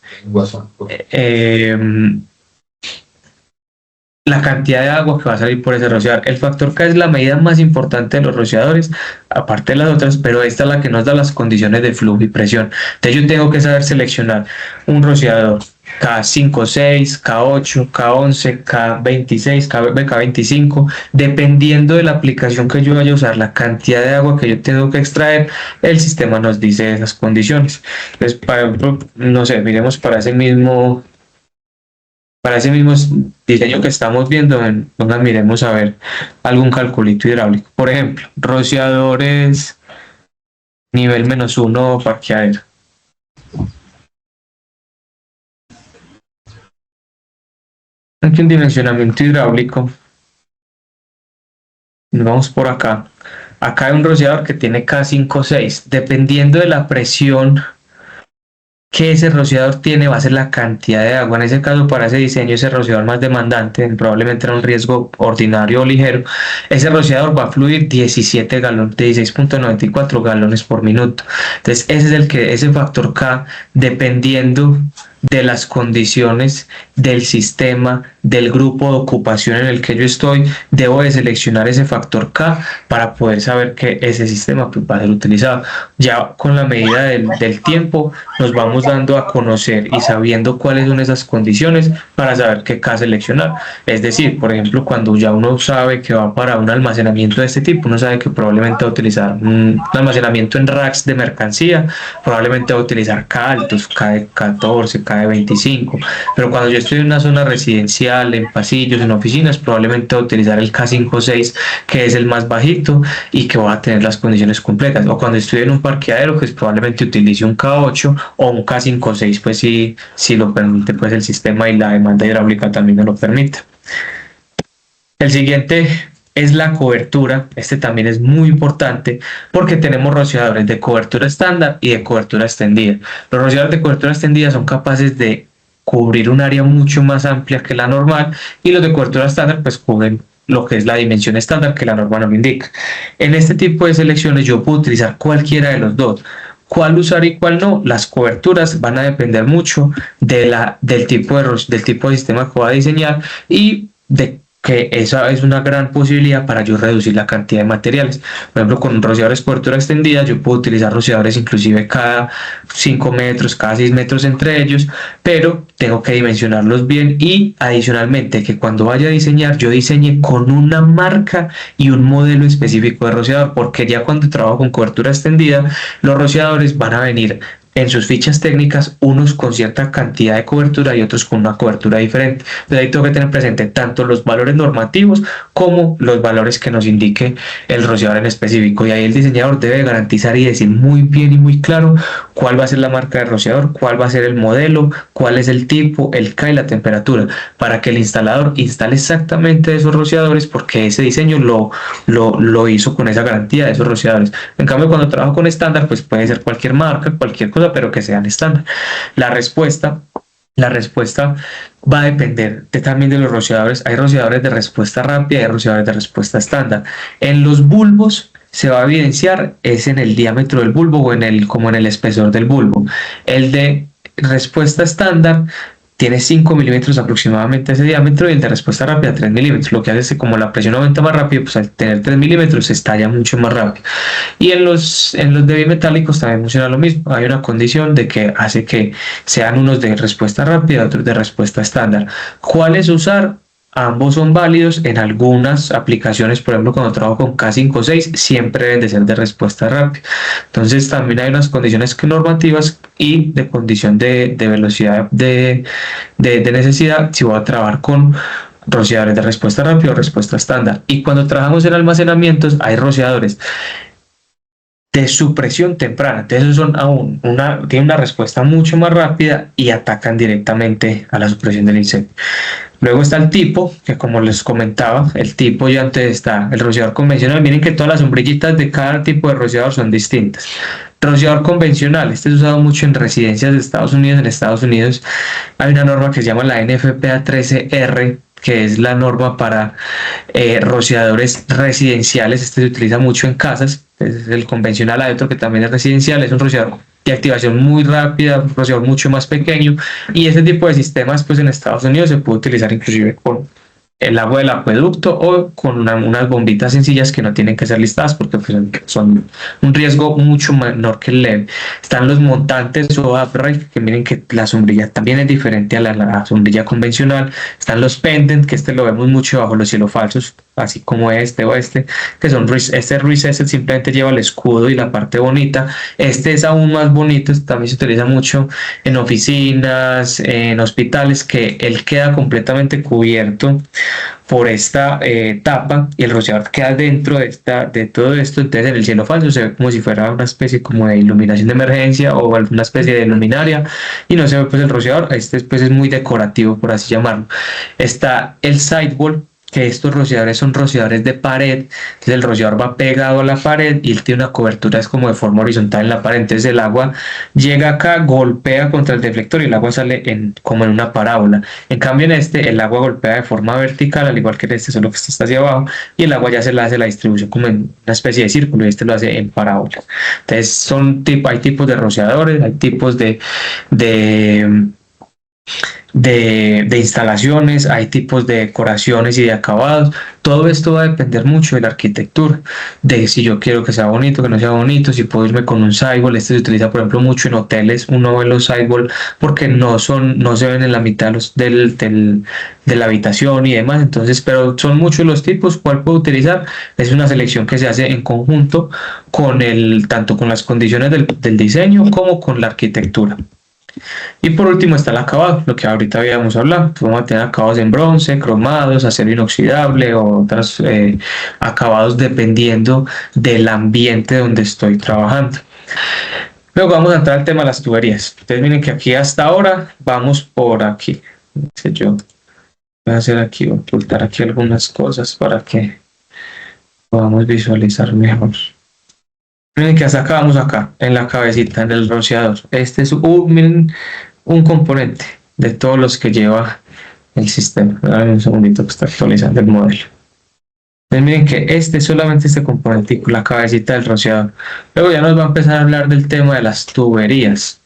la cantidad de agua que va a salir por ese rociador. El factor K es la medida más importante de los rociadores, aparte de las otras, pero esta es la que nos da las condiciones de flujo y presión. Entonces yo tengo que saber seleccionar un rociador K56, K8, K11, K26, K25, dependiendo de la aplicación que yo vaya a usar, la cantidad de agua que yo tengo que extraer, el sistema nos dice esas condiciones. Entonces, por ejemplo, no sé, miremos para ese mismo diseño que estamos viendo, miremos a ver algún calculito hidráulico. Por ejemplo, rociadores nivel -1 parqueadero. Aquí un dimensionamiento hidráulico. Nos vamos por acá. Acá hay un rociador que tiene K5-6. Dependiendo de la presión que ese rociador tiene, va a ser la cantidad de agua. En ese caso, para ese diseño, ese rociador más demandante, probablemente era un riesgo ordinario o ligero, ese rociador va a fluir 17 galones, 16.94 galones por minuto. Entonces ese es ese factor K, dependiendo de las condiciones del sistema, del grupo de ocupación en el que yo estoy, debo de seleccionar ese factor K para poder saber que ese sistema pues, va a ser utilizado. Ya con la medida del tiempo nos vamos dando a conocer y sabiendo cuáles son esas condiciones para saber qué K seleccionar. Es decir, por ejemplo, cuando ya uno sabe que va para un almacenamiento de este tipo, uno sabe que probablemente va a utilizar un almacenamiento en racks de mercancía, probablemente va a utilizar K altos, K de 14, K de 25, pero cuando yo estoy en una zona residencial, en pasillos, en oficinas, probablemente voy a utilizar el K5-6, que es el más bajito y que va a tener las condiciones completas. O cuando estoy en un parqueadero, pues probablemente utilice un K8 o un K5-6, pues si lo permite pues el sistema y la demanda hidráulica también me lo permite. El siguiente es la cobertura. Este también es muy importante porque tenemos rociadores de cobertura estándar y de cobertura extendida. Los rociadores de cobertura extendida son capaces de cubrir un área mucho más amplia que la normal, y los de cobertura estándar pues cubren lo que es la dimensión estándar que la norma nos indica. En este tipo de selecciones yo puedo utilizar cualquiera de los dos. ¿Cuál usar y cuál no? Las coberturas van a depender mucho del tipo de sistema que voy a diseñar, y de que esa es una gran posibilidad para yo reducir la cantidad de materiales. Por ejemplo, con rociadores cobertura extendida yo puedo utilizar rociadores inclusive cada 5 metros, cada 6 metros entre ellos, pero tengo que dimensionarlos bien, y adicionalmente que cuando vaya a diseñar yo diseñe con una marca y un modelo específico de rociador, porque ya cuando trabajo con cobertura extendida los rociadores van a venir en sus fichas técnicas, unos con cierta cantidad de cobertura y otros con una cobertura diferente. Entonces ahí tengo que tener presente tanto los valores normativos como los valores que nos indique el rociador en específico, y ahí el diseñador debe garantizar y decir muy bien y muy claro cuál va a ser la marca del rociador, cuál va a ser el modelo, cuál es el tipo, el K y la temperatura, para que el instalador instale exactamente esos rociadores, porque ese diseño lo hizo con esa garantía de esos rociadores. En cambio, cuando trabajo con estándar, pues puede ser cualquier marca, cualquier cosa, pero que sean estándar. La respuesta va a depender también de los rociadores. Hay rociadores de respuesta rápida y hay rociadores de respuesta estándar. En los bulbos se va a evidenciar es en el diámetro del bulbo o como en el espesor del bulbo. El de respuesta estándar tiene 5 milímetros aproximadamente ese diámetro y el de respuesta rápida 3 milímetros. Lo que hace es que como la presión aumenta más rápido, pues al tener 3 milímetros se estalla mucho más rápido. Y en los de bimetálicos también funciona lo mismo. Hay una condición de que hace que sean unos de respuesta rápida, otros de respuesta estándar. ¿Cuáles usar? Ambos son válidos en algunas aplicaciones, por ejemplo, cuando trabajo con K5 o 6, siempre deben de ser de respuesta rápida. Entonces también hay unas condiciones normativas y de condición de velocidad de necesidad si voy a trabajar con rociadores de respuesta rápida o respuesta estándar. Y cuando trabajamos en almacenamientos hay rociadores de supresión temprana, entonces son tienen una respuesta mucho más rápida y atacan directamente a la supresión del incendio. Luego está el tipo, que como les comentaba, el tipo ya antes está el rociador convencional. Miren que todas las sombrillitas de cada tipo de rociador son distintas. Rociador convencional, este es usado mucho en residencias de Estados Unidos. En Estados Unidos hay una norma que se llama la NFPA 13R, que es la norma para rociadores residenciales. Este se utiliza mucho en casas. Este es el convencional. Hay otro que también es residencial, es un rociador de activación muy rápida, un rociador mucho más pequeño, y ese tipo de sistemas pues en Estados Unidos se puede utilizar inclusive con el agua del acueducto o con unas bombitas sencillas que no tienen que ser listadas porque pues, son un riesgo mucho menor que el leve. Están los montantes o upright, que miren que la sombrilla también es diferente a la sombrilla convencional. Están los pendant, que lo vemos mucho bajo los cielos falsos, así como este o este, que son este recessed simplemente lleva el escudo y la parte bonita. Este es aún más bonito, también se utiliza mucho en oficinas, en hospitales, que él queda completamente cubierto por esta tapa y el rociador queda dentro de todo esto. Entonces en el cielo falso se ve como si fuera una especie como de iluminación de emergencia o alguna especie de luminaria y no se ve pues el rociador. Este pues es muy decorativo, por así llamarlo. Está el sidewall, que estos rociadores son rociadores de pared. Entonces el rociador va pegado a la pared y él tiene una cobertura, es como de forma horizontal en la pared. Entonces el agua llega acá, golpea contra el deflector y el agua sale como en una parábola. En cambio en este el agua golpea de forma vertical, al igual que en este, solo que este está hacia abajo, y el agua ya se le hace la distribución como en una especie de círculo y este lo hace en parábola. Entonces hay tipos de rociadores, hay tipos de instalaciones, hay tipos de decoraciones y de acabados. Todo esto va a depender mucho de la arquitectura, de si yo quiero que sea bonito, que no sea bonito, si puedo irme con un sidewall. Este se utiliza por ejemplo mucho en hoteles. Uno ve los sidewall porque no se ven en la mitad de la habitación y demás. Entonces, pero son muchos los tipos. ¿Cuál puedo utilizar? Es una selección que se hace en conjunto tanto con las condiciones del diseño como con la arquitectura. Y por último está el acabado, lo que ahorita habíamos hablado. Vamos a tener acabados en bronce, cromados, acero inoxidable o otros acabados dependiendo del ambiente donde estoy trabajando. Luego vamos a entrar al tema de las tuberías. Ustedes miren que aquí hasta ahora vamos por aquí. Yo voy a hacer aquí, voy a ocultar aquí algunas cosas para que podamos visualizar mejor. Miren que hasta acá vamos acá, en la cabecita, en el rociador. Este es un componente de todos los que lleva el sistema. Dame un segundito que está actualizando el modelo. Entonces miren que solamente este componente, la cabecita del rociador. Luego ya nos va a empezar a hablar del tema de las tuberías.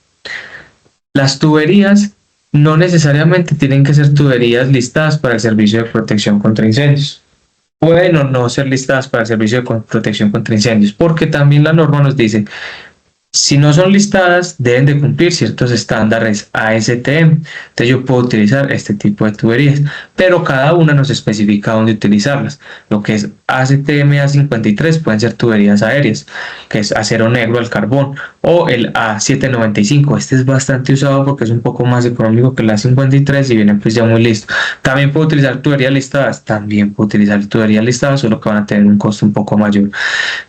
Las tuberías no necesariamente tienen que ser tuberías listadas para el servicio de protección contra incendios. Pueden o no ser listadas para el servicio de protección contra incendios, porque también la norma nos dice, si no son listadas, deben de cumplir ciertos estándares ASTM. Entonces yo puedo utilizar este tipo de tuberías, pero cada una nos especifica dónde utilizarlas. Lo que es ASTM A53 pueden ser tuberías aéreas, que es acero negro al carbón, o el A795. Este es bastante usado porque es un poco más económico que el A53 y viene pues ya muy listo. También puedo utilizar tuberías listadas, solo que van a tener un costo un poco mayor.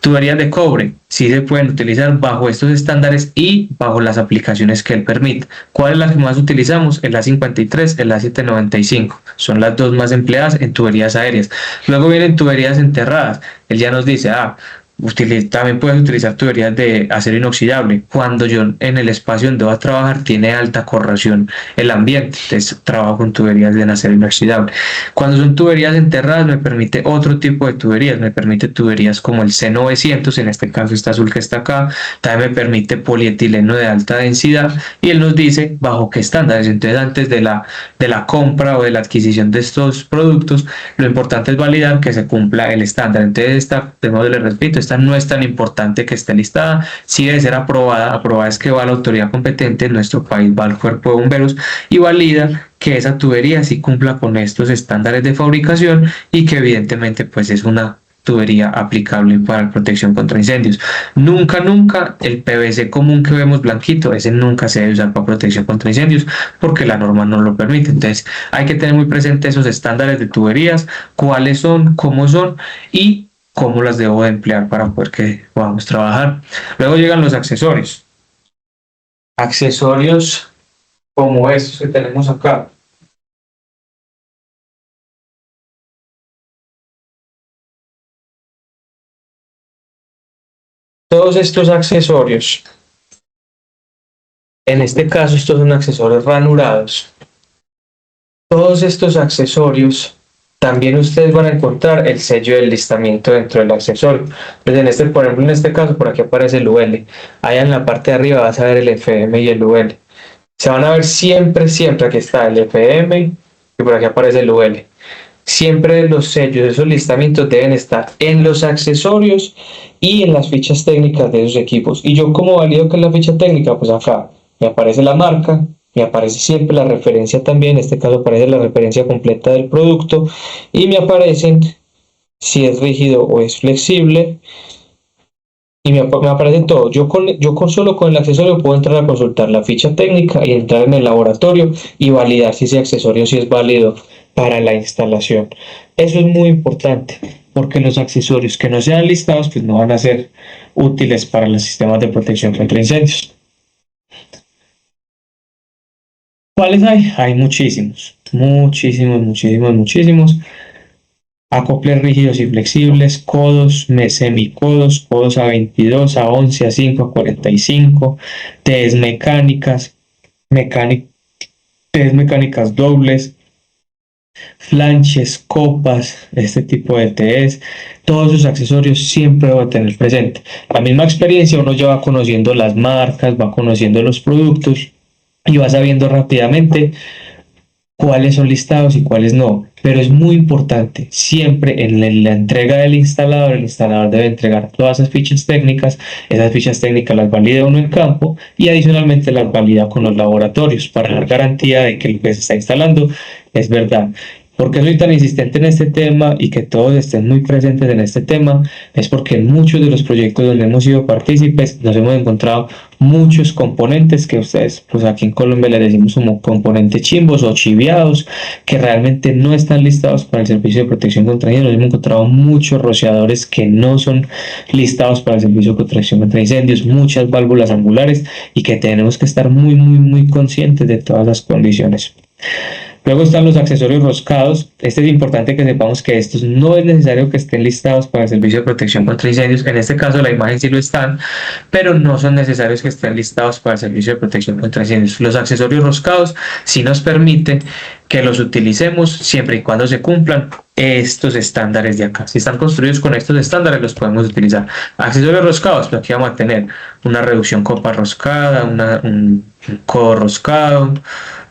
Tuberías de cobre, sí se pueden utilizar bajo estos estándares y bajo las aplicaciones que él permite. ¿Cuál es la que más utilizamos? El A53, el A795. Son las dos más empleadas en tuberías aéreas. Luego vienen tuberías enterradas. Él ya nos dice, También puedes utilizar tuberías de acero inoxidable. Cuando yo en el espacio donde voy a trabajar tiene alta corrosión el ambiente, entonces trabajo con tuberías de acero inoxidable. Cuando son tuberías enterradas me permite otro tipo de tuberías, me permite tuberías como el C900, en este caso esta azul que está acá, también me permite polietileno de alta densidad y él nos dice bajo qué estándares. Entonces antes de la compra o de la adquisición de estos productos, lo importante es validar que se cumpla el estándar. Entonces esta, de modo les repito, esta no es tan importante que esté listada, sí debe ser aprobada es que va a la autoridad competente, en nuestro país va al cuerpo de bomberos y valida que esa tubería sí cumpla con estos estándares de fabricación y que evidentemente pues es una tubería aplicable para protección contra incendios. Nunca el PVC común que vemos blanquito, ese nunca se debe usar para protección contra incendios porque la norma no lo permite. Entonces hay que tener muy presente esos estándares de tuberías, cuáles son, cómo son y cómo las debo de emplear para poder que podamos trabajar. Luego llegan los accesorios. Accesorios como estos que tenemos acá. Todos estos accesorios, en este caso estos son accesorios ranurados. Todos estos accesorios también ustedes van a encontrar el sello del listamiento dentro del accesorio. Entonces por ejemplo, en este caso, por aquí aparece el UL. Allá en la parte de arriba vas a ver el FM y el UL. Se van a ver siempre, aquí está el FM y por aquí aparece el UL. Siempre los sellos de esos listamientos deben estar en los accesorios y en las fichas técnicas de esos equipos. Y yo como valido que es la ficha técnica, pues acá me aparece la marca, me aparece siempre la referencia también, en este caso aparece la referencia completa del producto y me aparecen si es rígido o es flexible y me aparece todo. Solo con el accesorio puedo entrar a consultar la ficha técnica y entrar en el laboratorio y validar si ese accesorio sí es válido para la instalación. Eso es muy importante porque los accesorios que no sean listados pues no van a ser útiles para los sistemas de protección contra incendios. ¿Cuáles hay? Hay muchísimos. Acoples rígidos y flexibles, codos, semicodos, codos a 22, a 11, a 5, a 45, TEs mecánicas, TEs mecánicas dobles, flanches, copas, este tipo de TEs, todos esos accesorios siempre debo tener presente. La misma experiencia, uno ya va conociendo las marcas, va conociendo los productos y va sabiendo rápidamente cuáles son listados y cuáles no, pero es muy importante siempre en la entrega del instalador, el instalador debe entregar todas esas fichas técnicas las valida uno en campo y adicionalmente las valida con los laboratorios para dar garantía de que lo que se está instalando es verdad. ¿Por qué soy tan insistente en este tema y que todos estén muy presentes en este tema? Es porque en muchos de los proyectos donde hemos sido partícipes nos hemos encontrado muchos componentes que ustedes, pues aquí en Colombia les decimos como componentes chimbos o chiviados, que realmente no están listados para el servicio de protección contra incendios. Nos hemos encontrado muchos rociadores que no son listados para el servicio de protección contra incendios, muchas válvulas angulares y que tenemos que estar muy conscientes de todas las condiciones. Luego están los accesorios roscados. Es importante que sepamos que estos no es necesario que estén listados para el servicio de protección contra incendios. En este caso la imagen sí lo están, pero no son necesarios que estén listados para el servicio de protección contra incendios. Los accesorios roscados sí nos permiten que los utilicemos siempre y cuando se cumplan estos estándares de acá. Si están construidos con estos estándares los podemos utilizar. Accesorios roscados, pues aquí vamos a tener una reducción copa roscada, un codo roscado.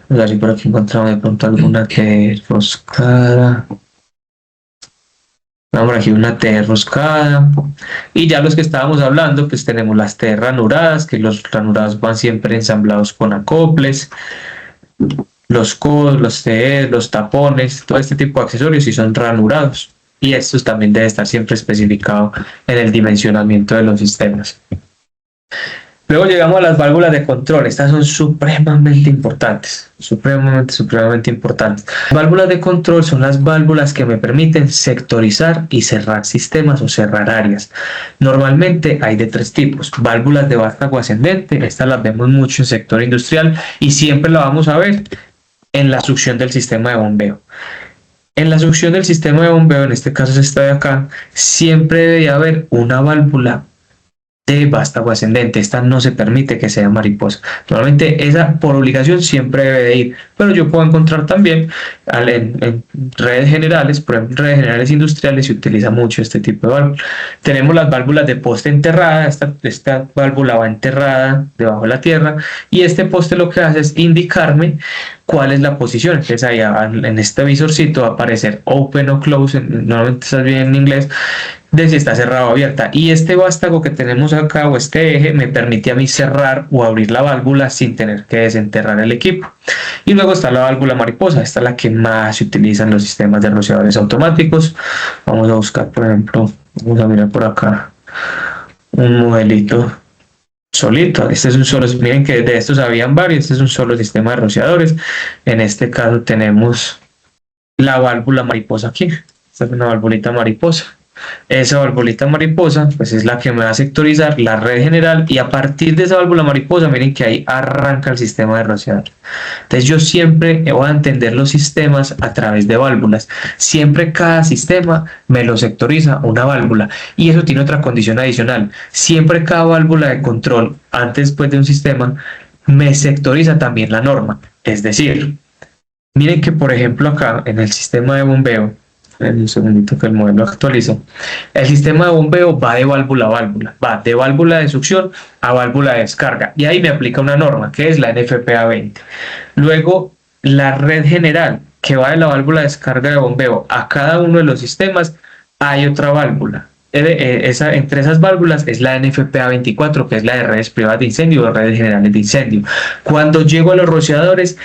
Así por aquí encontramos de pronto alguna T roscada. Vamos aquí una T roscada. Y ya los que estábamos hablando, pues tenemos las T ranuradas, que los ranurados van siempre ensamblados con acoples. Los codos, los TEs, los tapones, todo este tipo de accesorios sí son ranurados. Y estos también deben estar siempre especificados en el dimensionamiento de los sistemas. Luego llegamos a las válvulas de control. Estas son supremamente importantes. Supremamente importantes. Las válvulas de control son las válvulas que me permiten sectorizar y cerrar sistemas o cerrar áreas. Normalmente hay de tres tipos. Válvulas de vástago ascendente. Estas las vemos mucho en sector industrial y siempre la vamos a ver en la succión del sistema de bombeo. En la succión del sistema de bombeo, en este caso es esta de acá, siempre debe haber una válvula de vástago ascendente. Esta no se permite que sea mariposa. Normalmente esa por obligación siempre debe de ir, pero yo puedo encontrar también en redes generales, por ejemplo en redes generales industriales se utiliza mucho este tipo de válvula. Tenemos las válvulas de poste enterrada. Esta válvula va enterrada debajo de la tierra y este poste lo que hace es indicarme cuál es la posición. Entonces ahí en este visorcito va a aparecer open o close, normalmente está bien en inglés, de si está cerrado o abierta, y este vástago que tenemos acá o este eje me permite a mí cerrar o abrir la válvula sin tener que desenterrar el equipo. Y luego está la válvula mariposa. Esta es la que más se utiliza en los sistemas de rociadores automáticos. Vamos a buscar, por ejemplo, vamos a mirar por acá un modelito solito. Este es un solo, miren que de estos habían varios, este es un solo sistema de rociadores. En este caso tenemos la válvula mariposa aquí. Esta es una valvulita mariposa. Esa valvulita mariposa pues es la que me va a sectorizar la red general, y a partir de esa válvula mariposa miren que ahí arranca el sistema de rociador. Entonces yo siempre voy a entender los sistemas a través de válvulas. Siempre cada sistema me lo sectoriza una válvula, y eso tiene otra condición adicional. Siempre cada válvula de control antes pues de un sistema me sectoriza también la norma. Es decir, miren que por ejemplo acá en el sistema de bombeo, en un segundito que el modelo actualiza, el sistema de bombeo va de válvula a válvula, va de válvula de succión a válvula de descarga, y ahí me aplica una norma que es la NFPA 20. Luego la red general, que va de la válvula de descarga de bombeo a cada uno de los sistemas, hay otra válvula. Entre esas válvulas es la NFPA 24, que es la de redes privadas de incendio o redes generales de incendio. Cuando llego a los rociadores,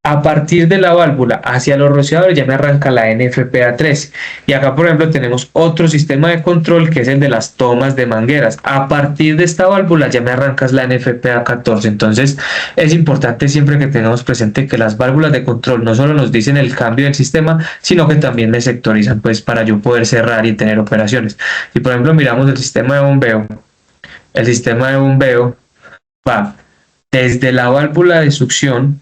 a partir de la válvula hacia los rociadores ya me arranca la NFPA 13. Y acá por ejemplo tenemos otro sistema de control que es el de las tomas de mangueras. A partir de esta válvula ya me arrancas la NFPA 14. Entonces es importante siempre que tengamos presente que las válvulas de control no solo nos dicen el cambio del sistema, sino que también me sectorizan pues para yo poder cerrar y tener operaciones. Si por ejemplo miramos el sistema de bombeo, va desde la válvula de succión,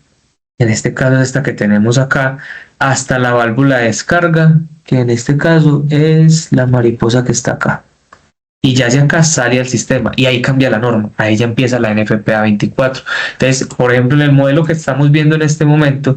en este caso es esta que tenemos acá, hasta la válvula de descarga, que en este caso es la mariposa que está acá. Y ya hacia acá sale al sistema y ahí cambia la norma, ahí ya empieza la NFPA 24. Entonces, por ejemplo, en el modelo que estamos viendo en este momento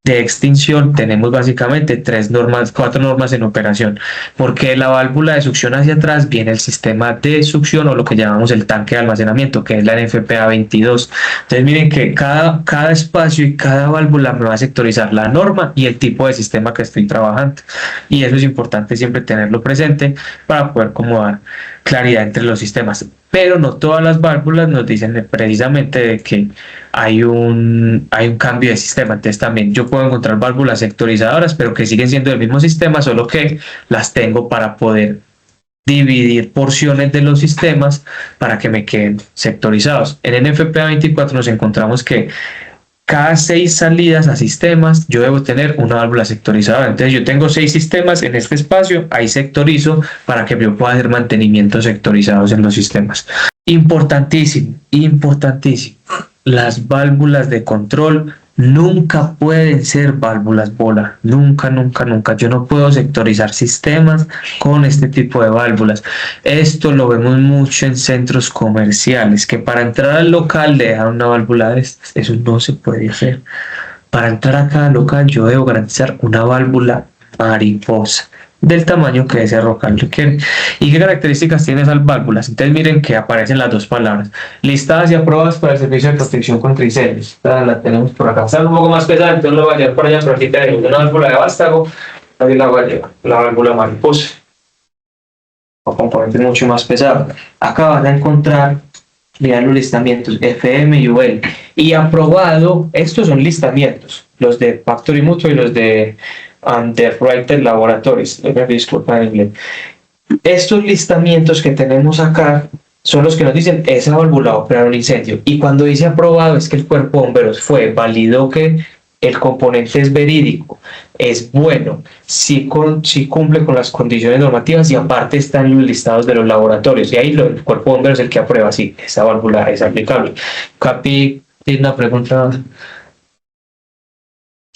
de extinción tenemos básicamente 4 normas en operación, porque la válvula de succión hacia atrás viene el sistema de succión o lo que llamamos el tanque de almacenamiento, que es la NFPA 22. Entonces miren que cada espacio y cada válvula me va a sectorizar la norma y el tipo de sistema que estoy trabajando, y eso es importante siempre tenerlo presente para poder acomodar claridad entre los sistemas. Pero no todas las válvulas nos dicen precisamente de que hay un cambio de sistema. Entonces también yo puedo encontrar válvulas sectorizadoras, pero que siguen siendo del mismo sistema, solo que las tengo para poder dividir porciones de los sistemas para que me queden sectorizados. En NFPA 24 nos encontramos que cada 6 salidas a sistemas yo debo tener una válvula sectorizadora. Entonces yo tengo 6 sistemas en este espacio, ahí sectorizo para que yo pueda hacer mantenimientos sectorizados en los sistemas. Importantísimo, importantísimo. Las válvulas de control nunca pueden ser válvulas bola. Nunca, nunca, nunca. Yo no puedo sectorizar sistemas con este tipo de válvulas. Esto lo vemos mucho en centros comerciales, que para entrar al local le dejan una válvula de estas. Eso no se puede hacer. Para entrar a cada local yo debo garantizar una válvula mariposa del tamaño que ese local requiere. ¿Y qué características tienen esas válvulas? Entonces miren que aparecen las dos palabras: listadas y aprobadas para el servicio de protección contra incendios. Esta la tenemos por acá. Está un poco más pesada, entonces lo voy a llevar por allá, pero aquí tenemos una válvula de vástago, ahí la voy a llevar, la válvula mariposa, o componentes mucho más pesados. Acá van a encontrar, miren los listamientos FM y UL. Y aprobado, estos son listamientos, los de Factory Mutual y los de Underwriter Laboratories. Disculpa en inglés. Estos listamientos que tenemos acá son los que nos dicen esa válvula va a operar un incendio, y cuando dice aprobado es que el cuerpo de bomberos validó que el componente es verídico, es bueno, sí cumple con las condiciones normativas, y aparte están los listados de los laboratorios, y ahí el cuerpo de bomberos es el que aprueba si esa válvula es aplicable. Capi, tiene una pregunta.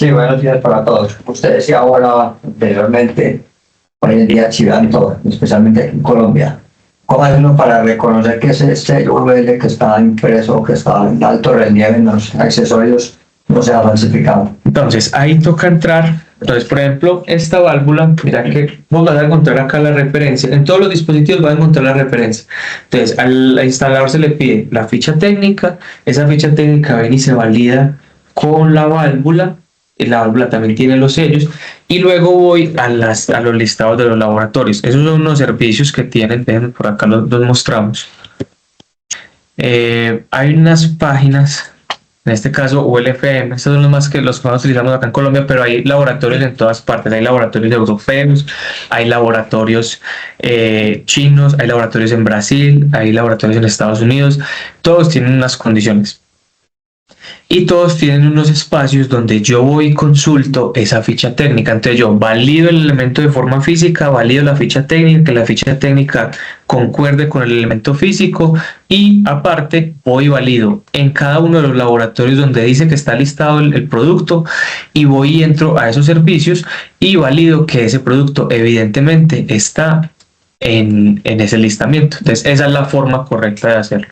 Sí, buenos días para todos. Usted decía ahora anteriormente, hoy en día chivando, especialmente aquí en Colombia. ¿Cómo es uno para reconocer que ese sello VL que está impreso, que está en alto relieve en los accesorios, no sea falsificado? Entonces, ahí toca entrar. Entonces, por ejemplo, esta válvula, mira que vos vas a encontrar acá la referencia. En todos los dispositivos vas a encontrar la referencia. Entonces, al instalador se le pide la ficha técnica. Esa ficha técnica viene y se valida con la válvula. Y la válvula también tiene los sellos. Y luego voy a los listados de los laboratorios. Esos son unos servicios que tienen. Déjenme por acá los mostramos. Hay unas páginas. En este caso ULFM, estos son los más que los más utilizamos acá en Colombia, pero hay laboratorios en todas partes, hay laboratorios europeos, hay laboratorios chinos, hay laboratorios en Brasil, hay laboratorios en Estados Unidos, todos tienen unas condiciones. Y todos tienen unos espacios donde yo voy y consulto esa ficha técnica. Entonces yo valido el elemento de forma física, valido la ficha técnica, que la ficha técnica concuerde con el elemento físico y aparte voy y valido en cada uno de los laboratorios donde dice que está listado el producto y voy y entro a esos servicios y valido que ese producto evidentemente está en ese listamiento. Entonces esa es la forma correcta de hacerlo.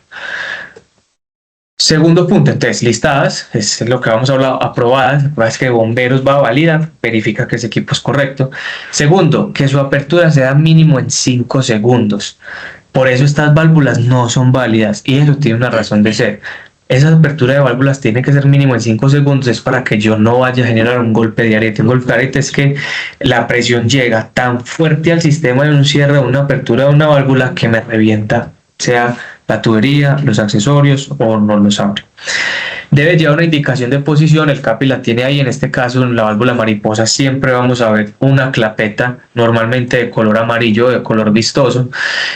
Segundo punto, entonces listadas, es lo que vamos a hablar, aprobadas, es que bomberos va a validar, verifica que ese equipo es correcto. Segundo, que su apertura sea mínimo en 5 segundos. Por eso estas válvulas no son válidas y eso tiene una razón de ser. Esa apertura de válvulas tiene que ser mínimo en 5 segundos, es para que yo no vaya a generar un golpe de ariete. Un golpe de ariete es que la presión llega tan fuerte al sistema de un cierre o una apertura de una válvula que me revienta, sea la tubería, los accesorios o no los abre. Debe llevar una indicación de posición, el CAPI la tiene ahí. En este caso en la válvula mariposa siempre vamos a ver una clapeta, normalmente de color amarillo, de color vistoso,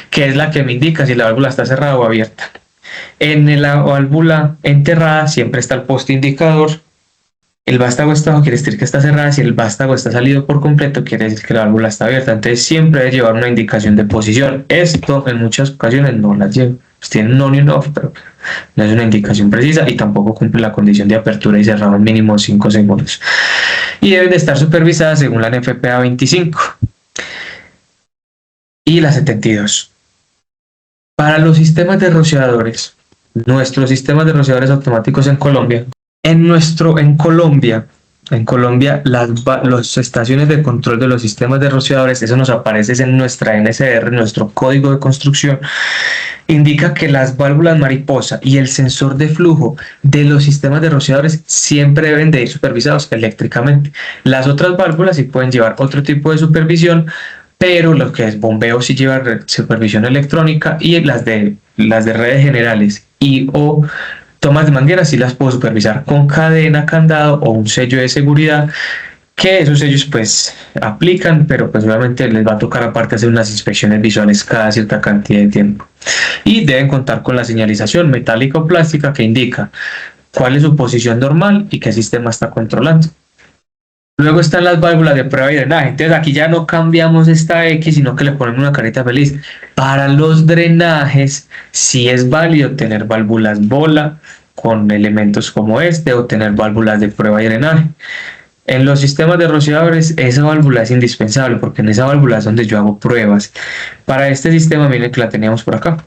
que es la que me indica si la válvula está cerrada o abierta. En la válvula enterrada siempre está el poste indicador. El vástago está abajo quiere decir que está cerrada. Si el vástago está salido por completo, quiere decir que la válvula está abierta. Entonces siempre debe llevar una indicación de posición. Esto en muchas ocasiones no la lleva. Pues tiene un on y un off, pero no es una indicación precisa y tampoco cumple la condición de apertura y cerrado en mínimo 5 segundos. Y deben de estar supervisadas según la NFPA 25 y la 72. Para los sistemas de rociadores, nuestros sistemas de rociadores automáticos en Colombia, en Colombia las estaciones de control de los sistemas de rociadores, eso nos aparece en nuestra NSR, nuestro código de construcción, indica que las válvulas mariposa y el sensor de flujo de los sistemas de rociadores siempre deben de ir supervisados eléctricamente. Las otras válvulas sí pueden llevar otro tipo de supervisión, pero lo que es bombeo sí lleva supervisión electrónica y las de redes generales y o tomas de manguera sí las puedo supervisar con cadena, candado o un sello de seguridad, que esos sellos pues aplican, pero pues obviamente les va a tocar aparte hacer unas inspecciones visuales cada cierta cantidad de tiempo. Y deben contar con la señalización metálica o plástica que indica cuál es su posición normal y qué sistema está controlando. Luego están las válvulas de prueba y drenaje. Entonces aquí ya no cambiamos esta X, sino que le ponemos una carita feliz. Para los drenajes sí es válido tener válvulas bola con elementos como este o tener válvulas de prueba y drenaje. En los sistemas de rociadores esa válvula es indispensable porque en esa válvula es donde yo hago pruebas. Para este sistema miren que la teníamos por acá.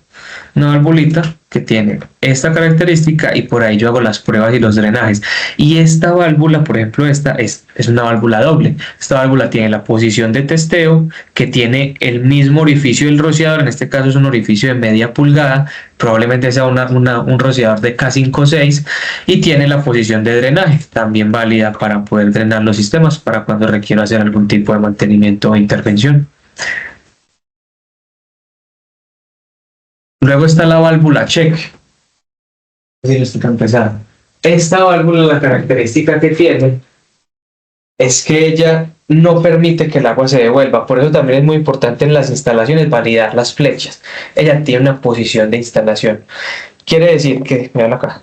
Una válvulita que tiene esta característica y por ahí yo hago las pruebas y los drenajes. Y esta válvula, por ejemplo, esta es una válvula doble. Esta válvula tiene la posición de testeo que tiene el mismo orificio del rociador. En este caso es un orificio de media pulgada, probablemente sea un rociador de K56 y tiene la posición de drenaje, también válida para poder drenar los sistemas para cuando requiero hacer algún tipo de mantenimiento o intervención. Luego está la válvula check. Esta válvula, la característica que tiene es que ella no permite que el agua se devuelva. Por eso también es muy importante en las instalaciones validar las flechas. Ella tiene una posición de instalación. Quiere decir que, míralo acá.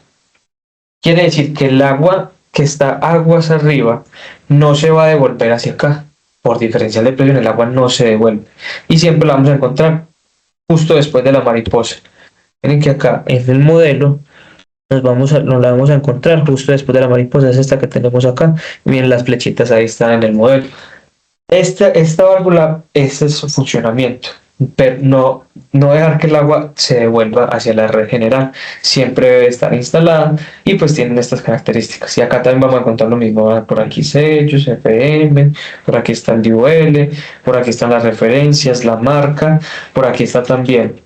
Quiere decir que el agua que está aguas arriba no se va a devolver hacia acá. Por diferencial de presión, el agua no se devuelve. Y siempre la vamos a encontrar justo después de la mariposa. Miren que acá en el modelo nos la vamos a encontrar justo después de la mariposa, es esta que tenemos acá. Miren las flechitas, ahí están en el modelo. Esta válvula, ese es su funcionamiento, pero no dejar que el agua se devuelva hacia la red general, siempre debe estar instalada y pues tienen estas características. Y acá también vamos a encontrar lo mismo, por aquí sellos, FM, por aquí está el DUL, por aquí están las referencias, la marca, por aquí está también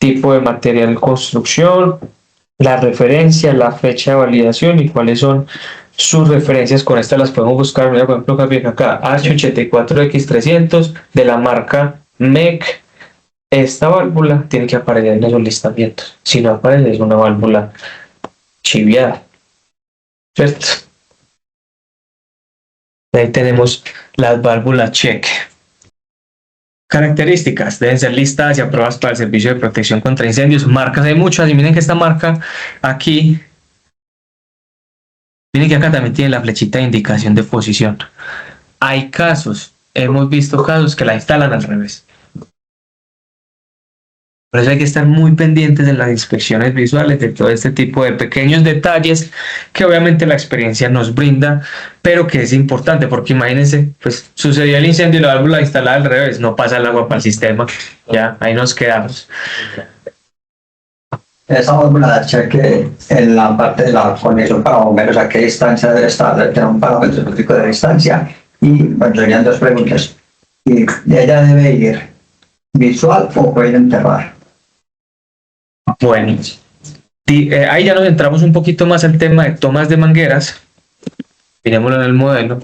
tipo de material de construcción, la referencia, la fecha de validación y cuáles son sus referencias. Con estas las podemos buscar. Mira, por ejemplo, acá H84X300 de la marca MEC. Esta válvula tiene que aparecer en esos listamientos. Si no aparece, es una válvula chiviada, ¿cierto? Ahí tenemos las válvulas check. Características: deben ser listadas y aprobadas para el servicio de protección contra incendios. Marcas hay muchas, y miren que esta marca aquí, miren que acá también tiene la flechita de indicación de posición. Hay casos, hemos visto casos que la instalan al revés. Por eso hay que estar muy pendientes de las inspecciones visuales, de todo este tipo de pequeños detalles que obviamente la experiencia nos brinda, pero que es importante, porque imagínense, pues sucedió el incendio y la válvula instalada al revés, no pasa el agua para el sistema, ya, ahí nos quedamos. Esa válvula de cheque en la parte de la conexión para bomberos, ¿a qué distancia debe estar? Debe tener un parámetro específico de distancia. Y bueno, serían dos preguntas. ¿Y ella debe ir visual o puede ir enterrar? Bueno, ahí ya nos entramos un poquito más al tema de tomas de mangueras. Miremoslo en el modelo.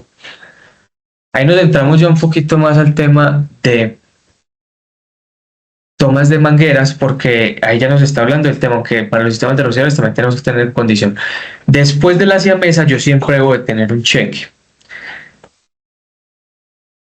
Ahí nos entramos ya un poquito más al tema de tomas de mangueras, porque ahí ya nos está hablando del tema que para los sistemas de rociadores también tenemos que tener condición. Después de la siamesa, yo siempre debo de tener un cheque.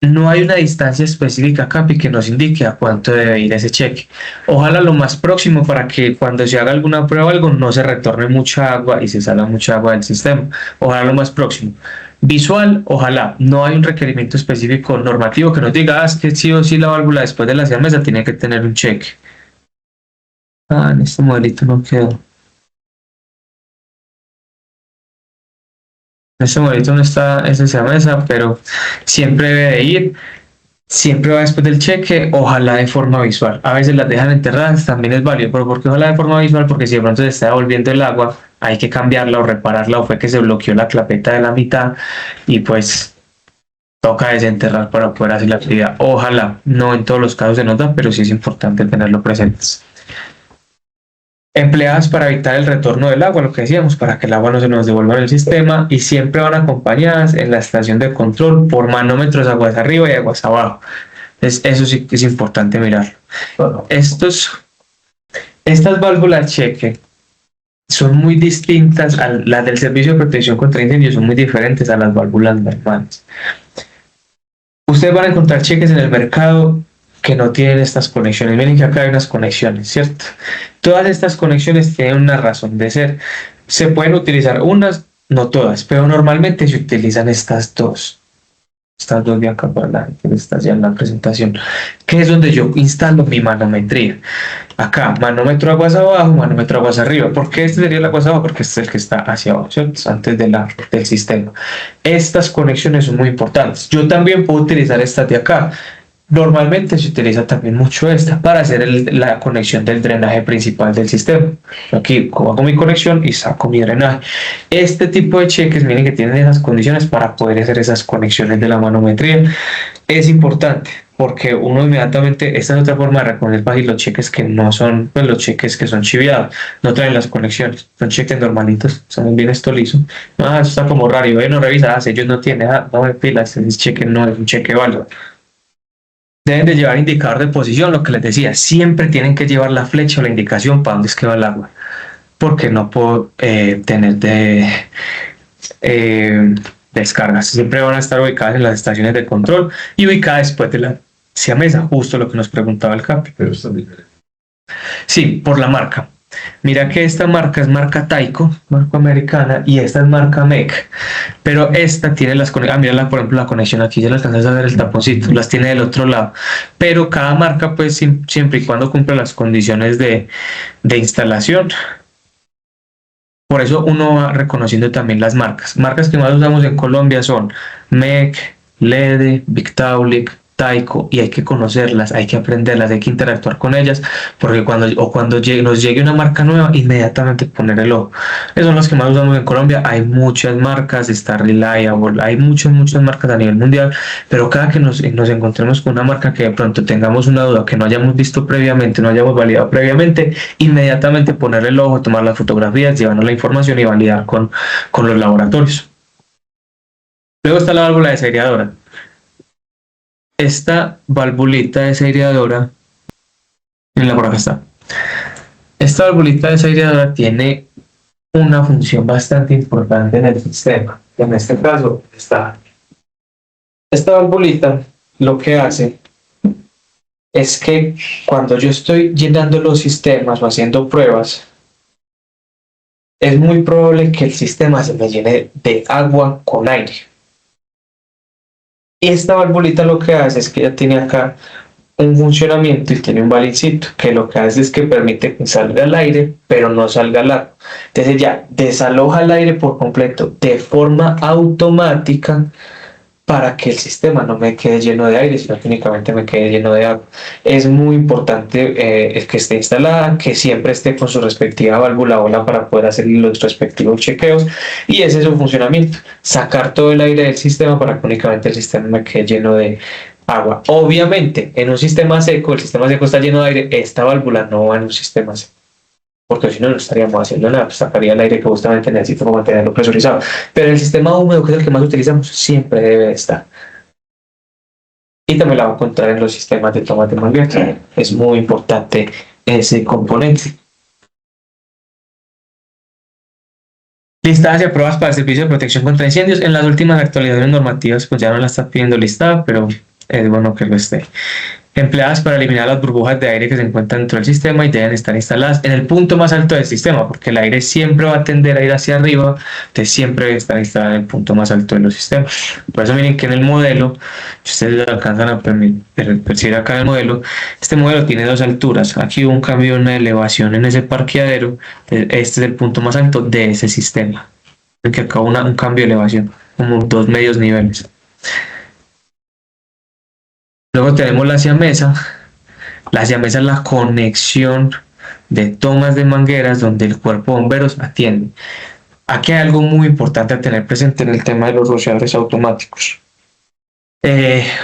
No hay una distancia específica, Capi, que nos indique a cuánto debe ir ese cheque. Ojalá lo más próximo, para que cuando se haga alguna prueba o algo no se retorne mucha agua y se salga mucha agua del sistema. Ojalá lo más próximo. Visual, ojalá. No hay un requerimiento específico normativo que nos diga es que sí o sí la válvula después de la siamesa tiene que tener un cheque. En este modelito no quedó. En este modelito no está esa siamesa, pero siempre debe de ir, siempre va después del cheque, ojalá de forma visual. A veces las dejan enterradas, también es válido, pero ¿por qué ojalá de forma visual? Porque si de pronto se está devolviendo el agua, hay que cambiarla o repararla, o fue que se bloqueó la clapeta de la mitad y pues toca desenterrar para poder hacer la actividad. Ojalá, no en todos los casos se nota, pero sí es importante tenerlo presentes. Empleadas para evitar el retorno del agua, lo que decíamos, para que el agua no se nos devuelva en el sistema, y siempre van acompañadas en la estación de control por manómetros aguas arriba y aguas abajo. Eso sí que es importante mirarlo. Estas válvulas cheque son muy distintas a las del servicio de protección contra incendios, son muy diferentes a las válvulas normales. Ustedes van a encontrar cheques en el mercado que no tienen estas conexiones. Miren que acá hay unas conexiones, ¿cierto? Todas estas conexiones tienen una razón de ser. Se pueden utilizar unas, no todas, pero normalmente se utilizan estas dos de acá para la gente que está ya en la presentación, que es donde yo instalo mi manometría. Acá, manómetro aguas abajo, manómetro aguas arriba. ¿Por qué este sería el aguas abajo? Porque este es el que está hacia abajo, ¿cierto? Antes del sistema. Estas conexiones son muy importantes. Yo también puedo utilizar estas de acá. Normalmente se utiliza también mucho esta para hacer la conexión del drenaje principal del sistema. Aquí hago mi conexión y saco mi drenaje. Este tipo de cheques, miren que tienen esas condiciones para poder hacer esas conexiones de la manometría. Es importante porque uno inmediatamente, esta es otra forma de reconocer fácil los cheques que no son, pues los cheques que son chiviados, no traen las conexiones, son cheques normalitos, son bien esto liso. Eso está como raro, y bueno, revisa, ellos no tienen, no me pilas, ese cheque no es un cheque válido. Deben de llevar indicador de posición, lo que les decía, siempre tienen que llevar la flecha o la indicación para dónde es que va el agua, porque no puedo tener descargas, siempre van a estar ubicadas en las estaciones de control y ubicadas después de la siamesa, justo lo que nos preguntaba el Capi. Pero está diferente. Sí, por la marca. Mira que esta marca es marca Taiko, marca americana, y esta es marca MEC, pero esta tiene las conexiones, mira por ejemplo la conexión aquí, ya la alcanzas a ver el taponcito, las tiene del otro lado, pero cada marca pues siempre y cuando cumpla las condiciones de instalación Por eso uno va reconociendo también las marcas. Marcas que más usamos en Colombia son MEC, Lede, Victaulic, Taiko, y hay que conocerlas, hay que aprenderlas, hay que interactuar con ellas, porque cuando nos llegue una marca nueva, inmediatamente poner el ojo. Esas son las que más usamos en Colombia. Hay muchas marcas, está Reliable, hay muchas marcas a nivel mundial, pero cada que nos encontremos con una marca que de pronto tengamos una duda, que no hayamos visto previamente, no hayamos validado previamente, inmediatamente poner el ojo, tomar las fotografías, llevarnos la información y validar con los laboratorios. Luego está la válvula desaireadora. Esta valvulita desaireadora, por acá está. Esta valvulita desaireadora tiene una función bastante importante en el sistema. En este caso está esta valvulita. Lo que hace es que cuando yo estoy llenando los sistemas o haciendo pruebas, es muy probable que el sistema se me llene de agua con aire. Y esta valvulita lo que hace es que ya tiene acá un funcionamiento y tiene un balincito que lo que hace es que permite que salga el aire, pero no salga el agua. Entonces ya desaloja el aire por completo de forma automática para que el sistema no me quede lleno de aire, sino que únicamente me quede lleno de agua. Es muy importante que esté instalada, que siempre esté con su respectiva válvula ola para poder hacer los respectivos chequeos, y ese es su funcionamiento, sacar todo el aire del sistema para que únicamente el sistema me quede lleno de agua. Obviamente, en un sistema seco, el sistema seco está lleno de aire, esta válvula no va en un sistema seco, porque si no, no estaríamos haciendo nada, pues sacaría el aire que justamente necesito para mantenerlo presurizado. Pero el sistema húmedo, que es el que más utilizamos, siempre debe estar. Y también la va a encontrar en los sistemas de tomas de manguera. Es muy importante ese componente. Listadas de pruebas para el servicio de protección contra incendios. En las últimas actualizaciones normativas, pues ya no la está pidiendo listada, pero es bueno que lo esté. Empleadas para eliminar las burbujas de aire que se encuentran dentro del sistema y deben estar instaladas en el punto más alto del sistema, porque el aire siempre va a tender a ir hacia arriba, entonces siempre debe estar instalada en el punto más alto de los sistemas. Por eso miren que en el modelo, si ustedes alcanzan a percibir acá en el modelo, este modelo tiene dos alturas. Aquí hubo un cambio, una elevación en ese parqueadero. Este es el punto más alto de ese sistema. Que acá hubo un cambio de elevación, como 2 medios niveles. Luego tenemos la siamesa. La siamesa es la conexión de tomas de mangueras donde el cuerpo de bomberos atiende. Aquí hay algo muy importante a tener presente en el tema de los rociadores automáticos.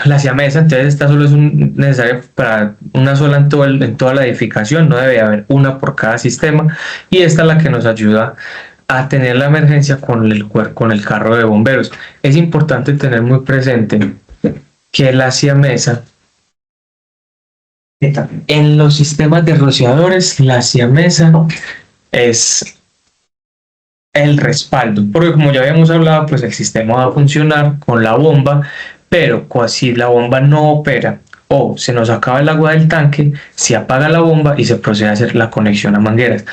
La siamesa, entonces, esta solo es necesaria para una sola en toda la edificación, no debe haber una por cada sistema, y esta es la que nos ayuda a tener la emergencia con el carro de bomberos. Es importante tener muy presente que la siamesa, en los sistemas de rociadores, la siamesa es el respaldo, porque como ya habíamos hablado, pues el sistema va a funcionar con la bomba, pero si la bomba no opera o se nos acaba el agua del tanque, se apaga la bomba y se procede a hacer la conexión a mangueras.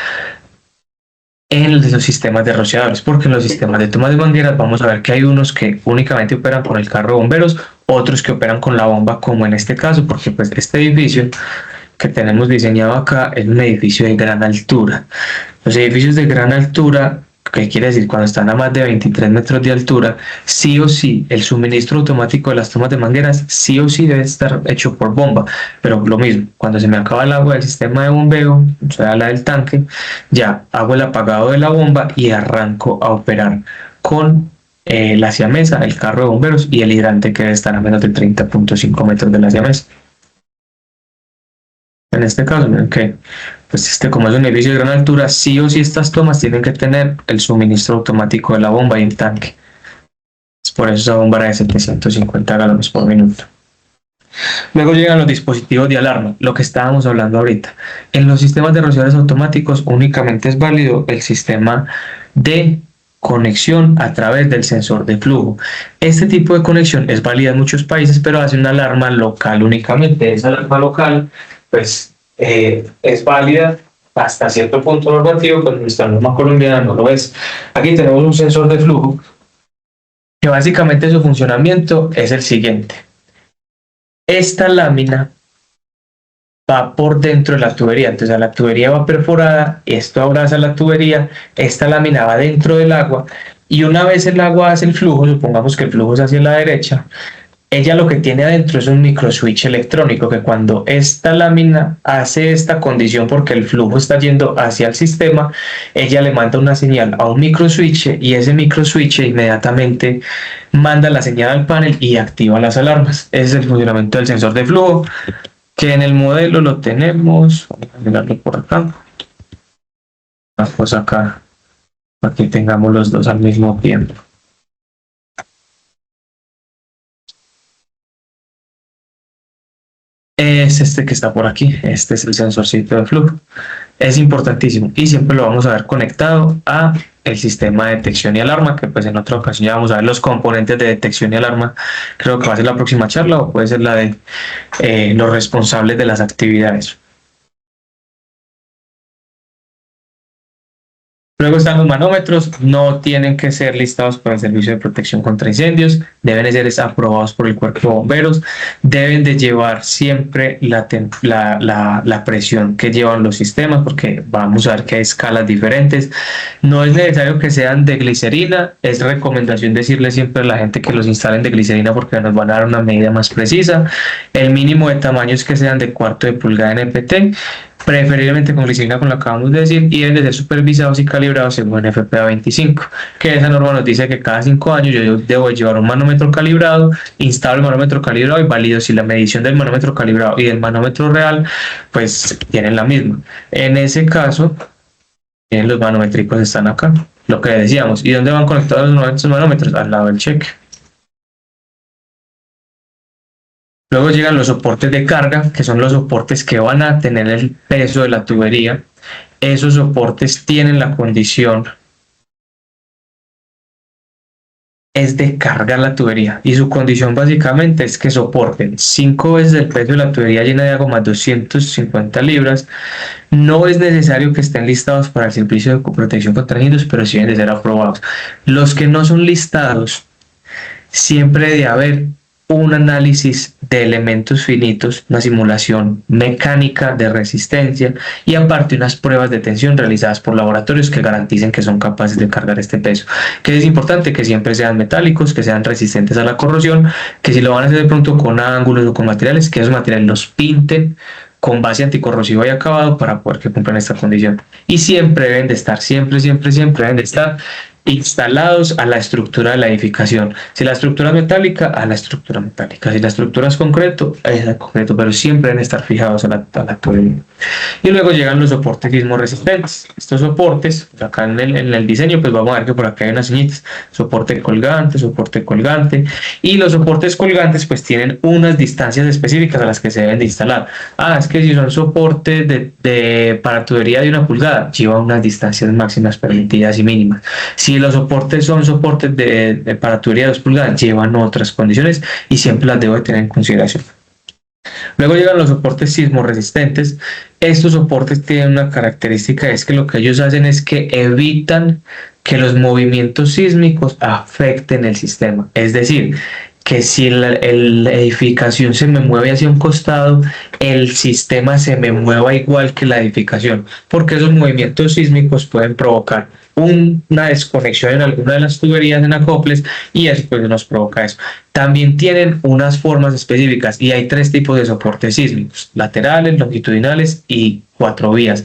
En los sistemas de rociadores, porque en los sistemas de toma de mangueras vamos a ver que hay unos que únicamente operan con el carro de bomberos, otros que operan con la bomba, como en este caso, porque pues este edificio que tenemos diseñado acá es un edificio de gran altura. Los edificios de gran altura, ¿qué quiere decir? Cuando están a más de 23 metros de altura, sí o sí, el suministro automático de las tomas de mangueras sí o sí debe estar hecho por bomba. Pero lo mismo, cuando se me acaba el agua del sistema de bombeo, o sea, la del tanque, ya hago el apagado de la bomba y arranco a operar con la siamesa, el carro de bomberos y el hidrante, que debe estar a menos de 30.5 metros de la siamesa. En este caso, miren que pues como es un edificio de gran altura, sí o sí estas tomas tienen que tener el suministro automático de la bomba y el tanque. Por eso esa bomba era de 750 galones por minuto. Luego llegan los dispositivos de alarma, lo que estábamos hablando ahorita. En los sistemas de rociadores automáticos únicamente es válido el sistema de conexión a través del sensor de flujo. Este tipo de conexión es válida en muchos países, pero hace una alarma local únicamente. Esa alarma local pues es válida hasta cierto punto normativo, pero nuestra norma colombiana no lo es. Aquí tenemos un sensor de flujo que básicamente su funcionamiento es el siguiente. Esta lámina va por dentro de la tubería. Entonces la tubería va perforada, esto abraza la tubería, esta lámina va dentro del agua y una vez el agua hace el flujo, supongamos que el flujo es hacia la derecha, ella lo que tiene adentro es un microswitch electrónico que cuando esta lámina hace esta condición porque el flujo está yendo hacia el sistema, ella le manda una señal a un microswitch y ese microswitch inmediatamente manda la señal al panel y activa las alarmas. Ese es el funcionamiento del sensor de flujo, que en el modelo lo tenemos. Vamos a mirarlo por acá. Vamos acá, para que tengamos los dos al mismo tiempo. Es este que está por aquí, este es el sensorcito de flujo. Es importantísimo y siempre lo vamos a ver conectado a el sistema de detección y alarma, que pues en otra ocasión ya vamos a ver los componentes de detección y alarma. Creo que va a ser la próxima charla o puede ser la de los responsables de las actividades. Luego están los manómetros, no tienen que ser listados por el Servicio de Protección contra Incendios, deben de ser aprobados por el Cuerpo de Bomberos, deben de llevar siempre la presión que llevan los sistemas, porque vamos a ver que hay escalas diferentes. No es necesario que sean de glicerina, es recomendación decirle siempre a la gente que los instalen de glicerina porque nos van a dar una medida más precisa. El mínimo de tamaño es que sean de 1/4 de pulgada NPT, preferiblemente con glicerina, como lo acabamos de decir, y deben de ser supervisados y calibrados según FPA 25, que esa norma nos dice que cada 5 años yo debo llevar un manómetro calibrado, instalo el manómetro calibrado y valido si la medición del manómetro calibrado y del manómetro real pues tienen la misma. En ese caso, los manométricos están acá, lo que decíamos. ¿Y dónde van conectados los manómetros? Al lado del cheque. Luego llegan los soportes de carga, que son los soportes que van a tener el peso de la tubería. Esos soportes tienen la condición es de cargar la tubería y su condición básicamente es que soporten 5 veces el peso de la tubería llena de agua más 250 libras. No es necesario que estén listados para el servicio de protección contra incendios, pero sí deben de ser aprobados. Los que no son listados, siempre debe haber un análisis de elementos finitos, una simulación mecánica de resistencia y aparte unas pruebas de tensión realizadas por laboratorios que garanticen que son capaces de cargar este peso. Que es importante que siempre sean metálicos, que sean resistentes a la corrosión, que si lo van a hacer de pronto con ángulos o con materiales, que esos materiales los pinten con base anticorrosiva y acabado para poder que cumplan esta condición. Y siempre deben de estar, siempre deben de estar instalados a la estructura de la edificación. Si la estructura es metálica, a la estructura metálica. Si la estructura es concreto, es el concreto, pero siempre deben estar fijados a la tubería. Y luego llegan los soportes sismo resistentes. Estos soportes, acá en el diseño, pues vamos a ver que por acá hay unas señitas, soporte colgante, y los soportes colgantes pues tienen unas distancias específicas a las que se deben de instalar. Es que si son soportes para tubería de 1 pulgada, llevan unas distancias máximas permitidas y mínimas. Si los soportes son soportes para tubería de 2 pulgadas, llevan otras condiciones y siempre las debo de tener en consideración. Luego llegan los soportes sismo resistentes. Estos soportes tienen una característica, es que lo que ellos hacen es que evitan que los movimientos sísmicos afecten el sistema. Es decir, que si la edificación se me mueve hacia un costado, el sistema se me mueva igual que la edificación, porque esos movimientos sísmicos pueden provocar una desconexión en alguna de las tuberías en acoples y eso pues nos provoca eso. También tienen unas formas específicas y hay 3 tipos de soportes sísmicos: laterales, longitudinales y 4 vías.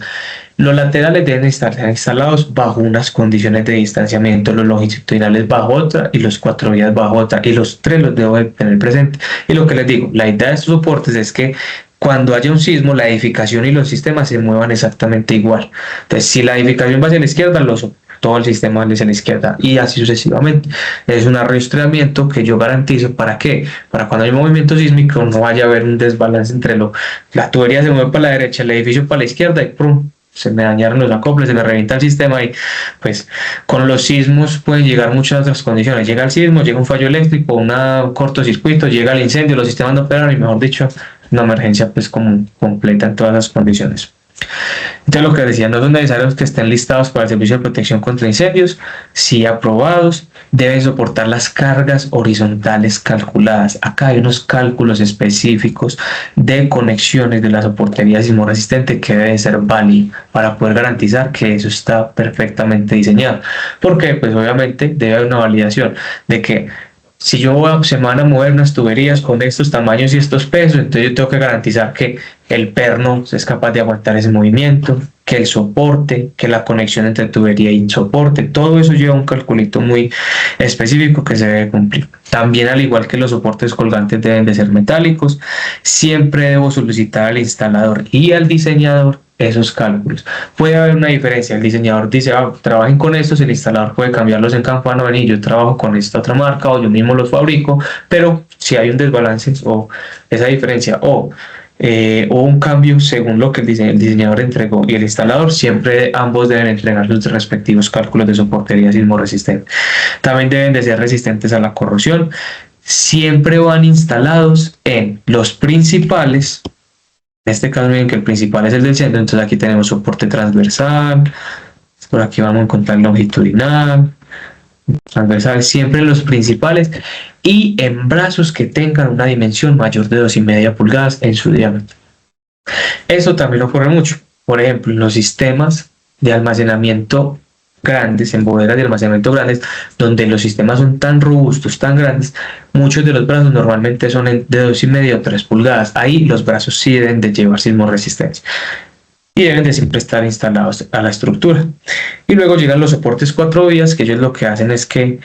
Los laterales deben estar instalados bajo unas condiciones de distanciamiento, los longitudinales bajo otra y los 4 vías bajo otra, y los 3 los debo de tener presente. Y lo que les digo, la idea de estos soportes es que cuando haya un sismo, la edificación y los sistemas se muevan exactamente igual. Entonces, si la edificación va hacia la izquierda, todo el sistema va hacia la izquierda y así sucesivamente. Es un arrastramiento que yo garantizo. ¿Para qué? Para cuando hay un movimiento sísmico no vaya a haber un desbalance entre la tubería se mueve para la derecha, el edificio para la izquierda y ¡prum!, se me dañaron los acoples, se me revienta el sistema y pues con los sismos pueden llegar muchas otras condiciones. Llega el sismo, llega un fallo eléctrico, un cortocircuito, llega el incendio, los sistemas no operan y mejor dicho, una emergencia pues como completa en todas las condiciones. Entonces lo que decía, no son necesarios que estén listados para el Servicio de Protección contra Incendios, sí aprobados, deben soportar las cargas horizontales calculadas. Acá hay unos cálculos específicos de conexiones de la soportería sismorresistente que debe ser válida para poder garantizar que eso está perfectamente diseñado. Porque pues obviamente debe haber una validación de que si se van a mover unas tuberías con estos tamaños y estos pesos, entonces yo tengo que garantizar que el perno es capaz de aguantar ese movimiento, que el soporte, que la conexión entre tubería y soporte, todo eso lleva un calculito muy específico que se debe cumplir. También, al igual que los soportes colgantes deben de ser metálicos, siempre debo solicitar al instalador y al diseñador esos cálculos. Puede haber una diferencia, el diseñador dice, trabajen con estos, el instalador puede cambiarlos en Campana, vení, yo trabajo con esta otra marca o yo mismo los fabrico, pero si hay un desbalance o esa diferencia o un cambio según lo que el diseñador entregó y el instalador, siempre ambos deben entregar sus respectivos cálculos de soportería sismorresistente. También deben de ser resistentes a la corrosión. Siempre van instalados en los principales. En este caso miren que el principal es el del centro, entonces aquí tenemos soporte transversal, por aquí vamos a encontrar longitudinal, transversal, siempre en los principales y en brazos que tengan una dimensión mayor de 2,5 pulgadas en su diámetro. Eso también ocurre mucho, por ejemplo, en los sistemas de almacenamiento grandes, en bodegas de almacenamiento grandes, donde los sistemas son tan robustos, tan grandes, muchos de los brazos normalmente son de 2,5 o 3 pulgadas. Ahí los brazos sí deben de llevar sismorresistencia y deben de siempre estar instalados a la estructura. Y luego llegan los soportes 4 vías, que ellos lo que hacen es que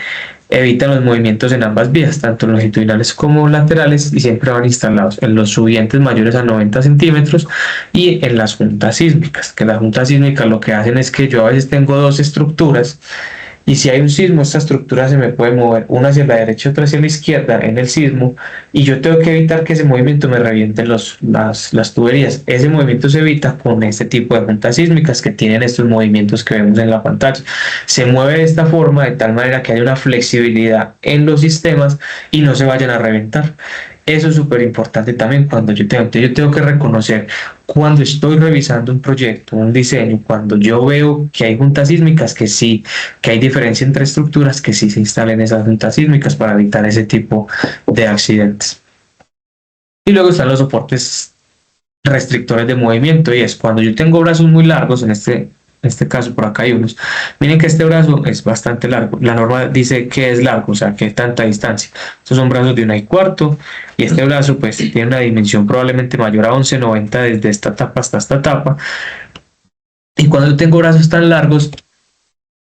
evitan los movimientos en ambas vías, tanto longitudinales como laterales, y siempre van instalados en los subientes mayores a 90 centímetros y en las juntas sísmicas, que las juntas sísmicas lo que hacen es que yo a veces tengo dos estructuras y si hay un sismo, esta estructura se me puede mover una hacia la derecha y otra hacia la izquierda en el sismo, y yo tengo que evitar que ese movimiento me reviente las tuberías. Ese movimiento se evita con este tipo de juntas sísmicas que tienen estos movimientos que vemos en la pantalla. Se mueve de esta forma de tal manera que haya una flexibilidad en los sistemas y no se vayan a reventar. Eso es súper importante también cuando yo tengo que reconocer cuando estoy revisando un proyecto, un diseño, cuando yo veo que hay juntas sísmicas, que sí, que hay diferencia entre estructuras, que sí se instalen esas juntas sísmicas para evitar ese tipo de accidentes. Y luego están los soportes restrictores de movimiento, y es cuando yo tengo brazos muy largos, en este caso por acá hay unos. Miren que este brazo es bastante largo. La norma dice que es largo, o sea, que tanta distancia. Estos son brazos de 1,25 y este brazo pues tiene una dimensión probablemente mayor a 11,90 desde esta tapa hasta esta tapa. Y cuando yo tengo brazos tan largos,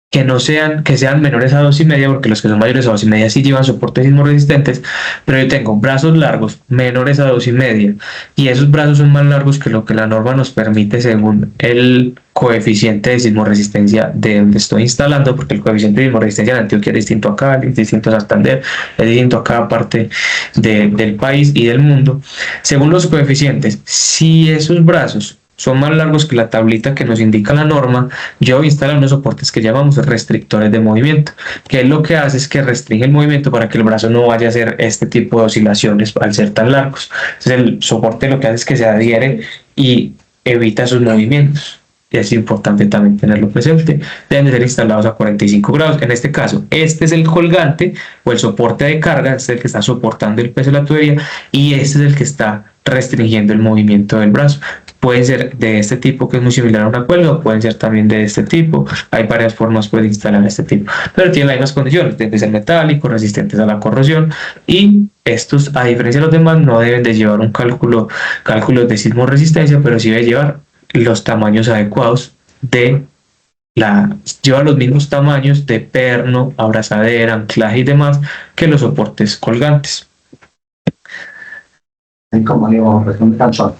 que sean menores a 2,5, porque los que son mayores a 2,5 sí llevan soportes sismorresistentes, pero yo tengo brazos largos menores a 2,5 y esos brazos son más largos que lo que la norma nos permite según el coeficiente de sismorresistencia de donde estoy instalando, porque el coeficiente de sismorresistencia en Antioquia es distinto a Cali, es distinto a Santander, es distinto a cada parte del país y del mundo. Según los coeficientes, si esos brazos son más largos que la tablita que nos indica la norma, yo voy a instalar unos soportes que llamamos restrictores de movimiento, que es lo que hace es que restringe el movimiento para que el brazo no vaya a hacer este tipo de oscilaciones al ser tan largos. Entonces el soporte lo que hace es que se adhiere y evita sus movimientos. Y es importante también tenerlo presente. Deben de ser instalados a 45 grados. En este caso, este es el colgante o el soporte de carga, este es el que está soportando el peso de la tubería y este es el que está restringiendo el movimiento del brazo. Pueden ser de este tipo, que es muy similar a una cuerda, o pueden ser también de este tipo. Hay varias formas de instalar este tipo, pero tienen las mismas condiciones. Deben de ser metálicos, resistentes a la corrosión, y estos, a diferencia de los demás, no deben de llevar un cálculo de sismorresistencia, pero sí debe llevar los tamaños adecuados lleva los mismos tamaños de perno, abrazadera, anclaje y demás que los soportes colgantes. Como digo, es un canción.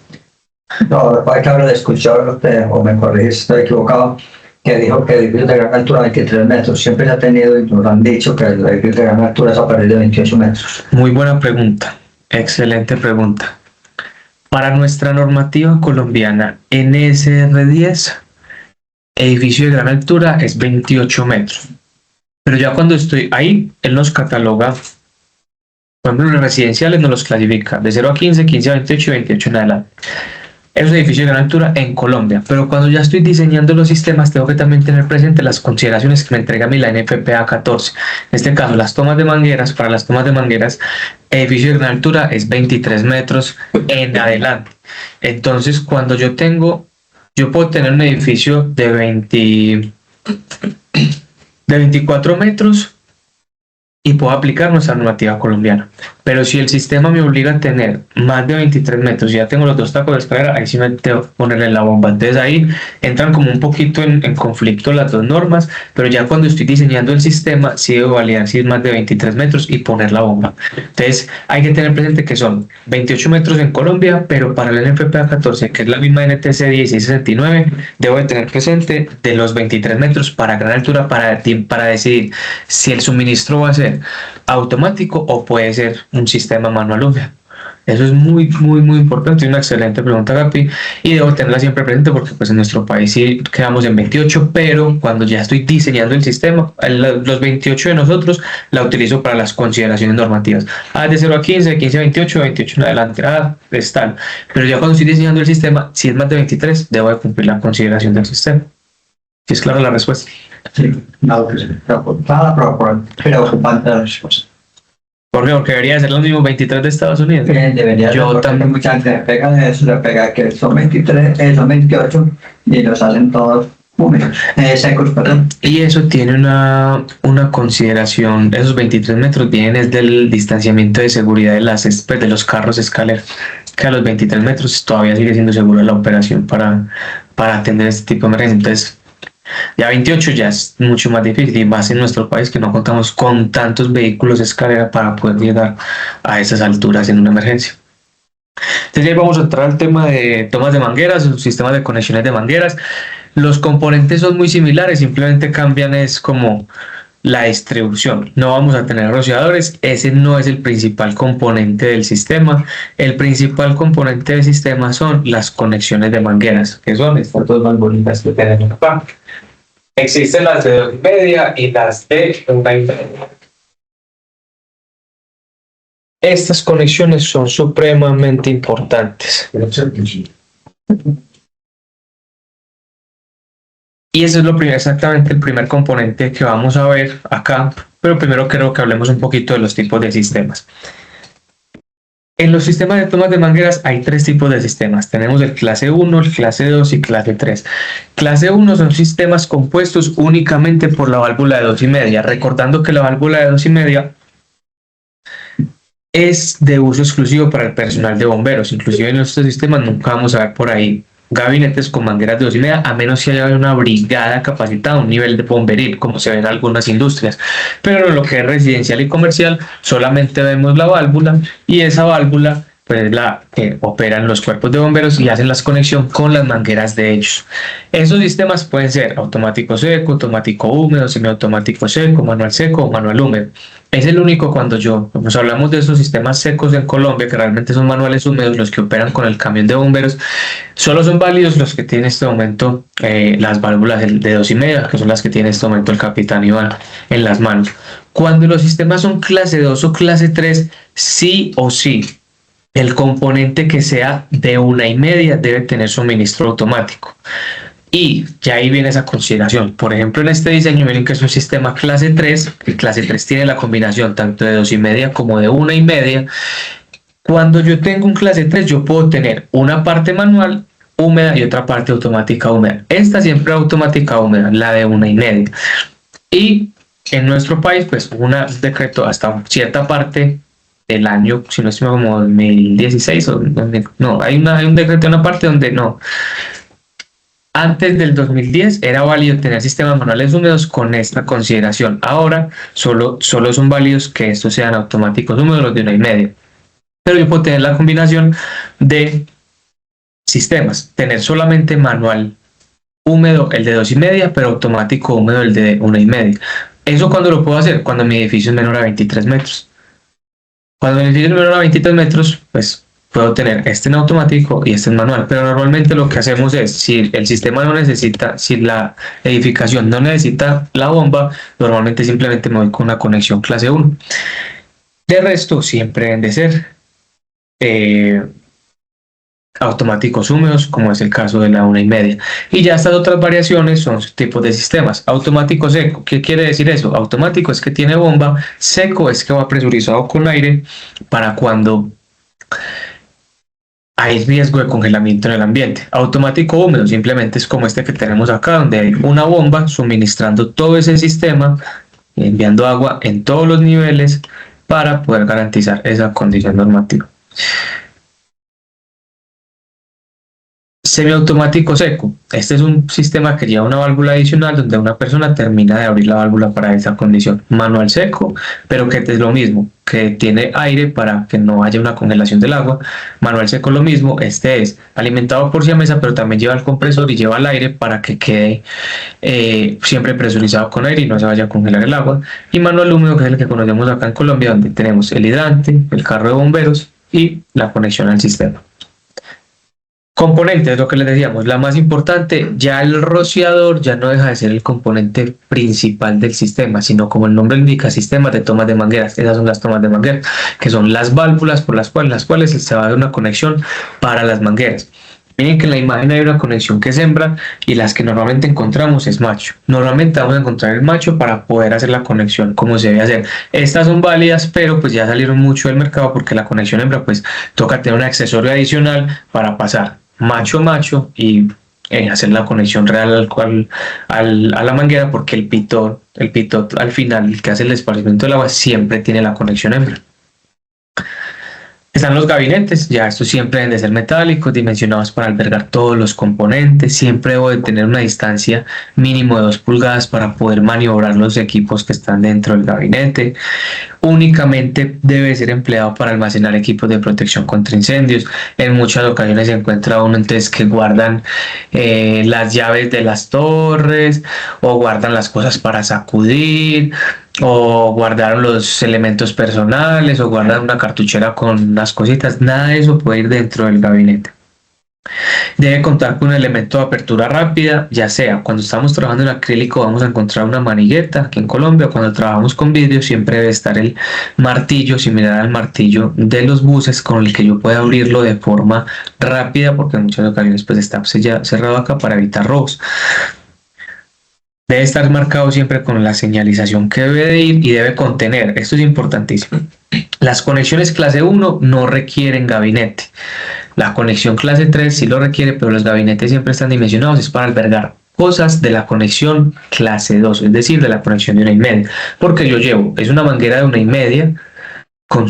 No, hay que haber escuchado usted, o me corrige si estoy equivocado, que dijo que el edificio de gran altura 23 metros. Siempre se ha tenido y nos han dicho que el edificio de gran altura es a partir de 28 metros. Muy buena pregunta, excelente pregunta. Para nuestra normativa colombiana NSR10, edificio de gran altura es 28 metros. Pero ya cuando estoy ahí, él nos cataloga, por ejemplo, los residenciales nos los clasifica de 0 a 15, 15 a 28 y 28 en adelante. esos edificios de gran altura en Colombia. Pero cuando ya estoy diseñando los sistemas, tengo que también tener presente las consideraciones que me entrega a mí la NFPA 14. En este caso, las tomas de mangueras, para las tomas de mangueras, edificio de gran altura es 23 metros en adelante. Entonces, cuando yo puedo tener un edificio de 24 metros y puedo aplicar nuestra normativa colombiana. Pero si el sistema me obliga a tener más de 23 metros y ya tengo los dos tacos de escalera, ahí sí me tengo que ponerle la bomba. Entonces ahí entran como un poquito en conflicto las dos normas, pero ya cuando estoy diseñando el sistema, sí debo validar si es más de 23 metros y poner la bomba. Entonces hay que tener presente que son 28 metros en Colombia, pero para la NFPA 14, que es la misma NTC 1669, debo de tener presente de los 23 metros para gran altura para decidir si el suministro va a ser automático o puede ser un sistema manual húmedo. Eso es muy importante y una excelente pregunta, Gapi, y debo tenerla siempre presente porque pues en nuestro país sí quedamos en 28, pero cuando ya estoy diseñando el sistema, los 28 de nosotros la utilizo para las consideraciones normativas. De 0 a 15, 15 a 28, 28 en adelante, es tal. Pero ya cuando estoy diseñando el sistema, si es más de 23, debo de cumplir la consideración del sistema. ¿Sí es clara la respuesta? Sí, no, pues, preocupante la respuesta. ¿Por qué? Porque debería ser los mismos 23 de Estados Unidos. Debería Yo ser, también. mucha gente le pega de eso, le pega que son 23, son 28 y los hacen todos húmedos, secos, perdón. Y eso tiene una consideración, esos 23 metros vienen es del distanciamiento de seguridad de los carros escalera, que a los 23 metros todavía sigue siendo segura la operación para atender este tipo de emergencia. Entonces, ya 28 ya es mucho más difícil y más en nuestro país que no contamos con tantos vehículos escalera para poder llegar a esas alturas en una emergencia. Entonces ahí vamos a entrar al tema de tomas de mangueras, sistemas de conexiones de mangueras. Los componentes son muy similares, simplemente cambian es como la distribución. No vamos a tener rociadores, ese no es el principal componente del sistema. El principal componente del sistema son las conexiones de mangueras, que son estas dos más bonitas que tenemos acá. Existen las de 2,5 y las de 1,5. Estas conexiones son supremamente importantes. Y eso es exactamente el primer componente que vamos a ver acá, pero primero creo que hablemos un poquito de los tipos de sistemas. En los sistemas de tomas de mangueras hay tres tipos de sistemas. Tenemos el clase 1, el clase 2 y clase 3. Clase 1 son sistemas compuestos únicamente por la válvula de 2,5. Recordando que la válvula de 2,5 es de uso exclusivo para el personal de bomberos. Inclusive en nuestros sistemas nunca vamos a ver por ahí gabinetes con mangueras de 2,5, a menos que haya una brigada capacitada a un nivel de bomberil, como se ve en algunas industrias. Pero en lo que es residencial y comercial, solamente vemos la válvula y esa válvula pues, es la que operan los cuerpos de bomberos y hacen la conexión con las mangueras de ellos. Esos sistemas pueden ser automático seco, automático húmedo, semiautomático seco, manual seco o manual húmedo. Es el único cuando nos hablamos de esos sistemas secos en Colombia, que realmente son manuales húmedos, los que operan con el camión de bomberos, solo son válidos los que tienen en este momento las válvulas de 2,5, que son las que tiene en este momento el capitán Iván en las manos. Cuando los sistemas son clase 2 o clase 3, sí o sí, el componente que sea de 1,5 debe tener suministro automático. Y ya ahí viene esa consideración. Por ejemplo, en este diseño, miren que es un sistema clase 3, que clase 3 tiene la combinación tanto de 2,5 como de 1,5. Cuando yo tengo un clase 3, yo puedo tener una parte manual húmeda y otra parte automática húmeda. Esta siempre automática húmeda, la de 1,5. Y en nuestro país, pues un decreto hasta cierta parte del año, si no estoy como 2016 o no, hay un decreto en una parte donde no. Antes del 2010 era válido tener sistemas manuales húmedos con esta consideración. Ahora solo son válidos que estos sean automáticos húmedos, los de 1,5. Pero yo puedo tener la combinación de sistemas, tener solamente manual húmedo el de 2,5, pero automático húmedo el de 1,5. ¿Eso cuándo lo puedo hacer? Cuando mi edificio es menor a 23 metros. Cuando mi edificio es menor a 23 metros, pues puedo tener este en automático y este en manual, pero normalmente lo que hacemos es, si el sistema no necesita, si la edificación no necesita la bomba, normalmente simplemente me voy con una conexión clase 1. De resto, siempre deben de ser automáticos húmedos, como es el caso de la 1,5. Y ya estas otras variaciones son tipos de sistemas. Automático seco, ¿qué quiere decir eso? Automático es que tiene bomba, seco es que va presurizado con aire para cuando hay riesgo de congelamiento en el ambiente. Automático húmedo simplemente es como este que tenemos acá, donde hay una bomba suministrando todo ese sistema, enviando agua en todos los niveles para poder garantizar esa condición normativa. Semiautomático seco. Este es un sistema que lleva una válvula adicional donde una persona termina de abrir la válvula para esa condición. Manual seco, pero que es lo mismo, que tiene aire para que no haya una congelación del agua. Manual seco lo mismo, este es alimentado por siamesa, pero también lleva el compresor y lleva el aire para que quede siempre presurizado con aire y no se vaya a congelar el agua. Y manual húmedo, que es el que conocemos acá en Colombia, donde tenemos el hidrante, el carro de bomberos y la conexión al sistema. Componentes, lo que les decíamos, la más importante, ya el rociador ya no deja de ser el componente principal del sistema, sino como el nombre indica, sistemas de tomas de mangueras. Esas son las tomas de mangueras, que son las válvulas por las cuales se va a dar una conexión para las mangueras. Miren que en la imagen hay una conexión que es hembra y las que normalmente encontramos es macho. Normalmente vamos a encontrar el macho para poder hacer la conexión como se debe hacer. Estas son válidas, pero pues ya salieron mucho del mercado porque la conexión hembra pues toca tener un accesorio adicional para pasar macho y hacer la conexión real a la manguera, porque el pitot al final, el que hace el esparcimiento del agua, siempre tiene la conexión hembra. Están los gabinetes, ya estos siempre deben de ser metálicos, dimensionados para albergar todos los componentes. Siempre debo de tener una distancia mínimo de 2 pulgadas para poder maniobrar los equipos que están dentro del gabinete. Únicamente debe ser empleado para almacenar equipos de protección contra incendios. En muchas ocasiones se encuentra uno entonces que guardan las llaves de las torres, o guardan las cosas para sacudir, o guardaron los elementos personales, o guardan una cartuchera con unas cositas. Nada de eso puede ir dentro del gabinete. Debe contar con un elemento de apertura rápida, ya sea cuando estamos trabajando en acrílico vamos a encontrar una manigueta, aquí en Colombia cuando trabajamos con vidrio siempre debe estar el martillo similar al martillo de los buses, con el que yo pueda abrirlo de forma rápida, porque en muchas ocasiones pues está cerrado acá para evitar robos. Debe estar marcado siempre con la señalización que debe de ir, y debe contener, esto es importantísimo, las conexiones clase 1 no requieren gabinete. La conexión clase 3 sí lo requiere, pero los gabinetes siempre están dimensionados, es para albergar cosas de la conexión clase 2, es decir, de la conexión de 1,5. Porque yo llevo, es una manguera de 1,5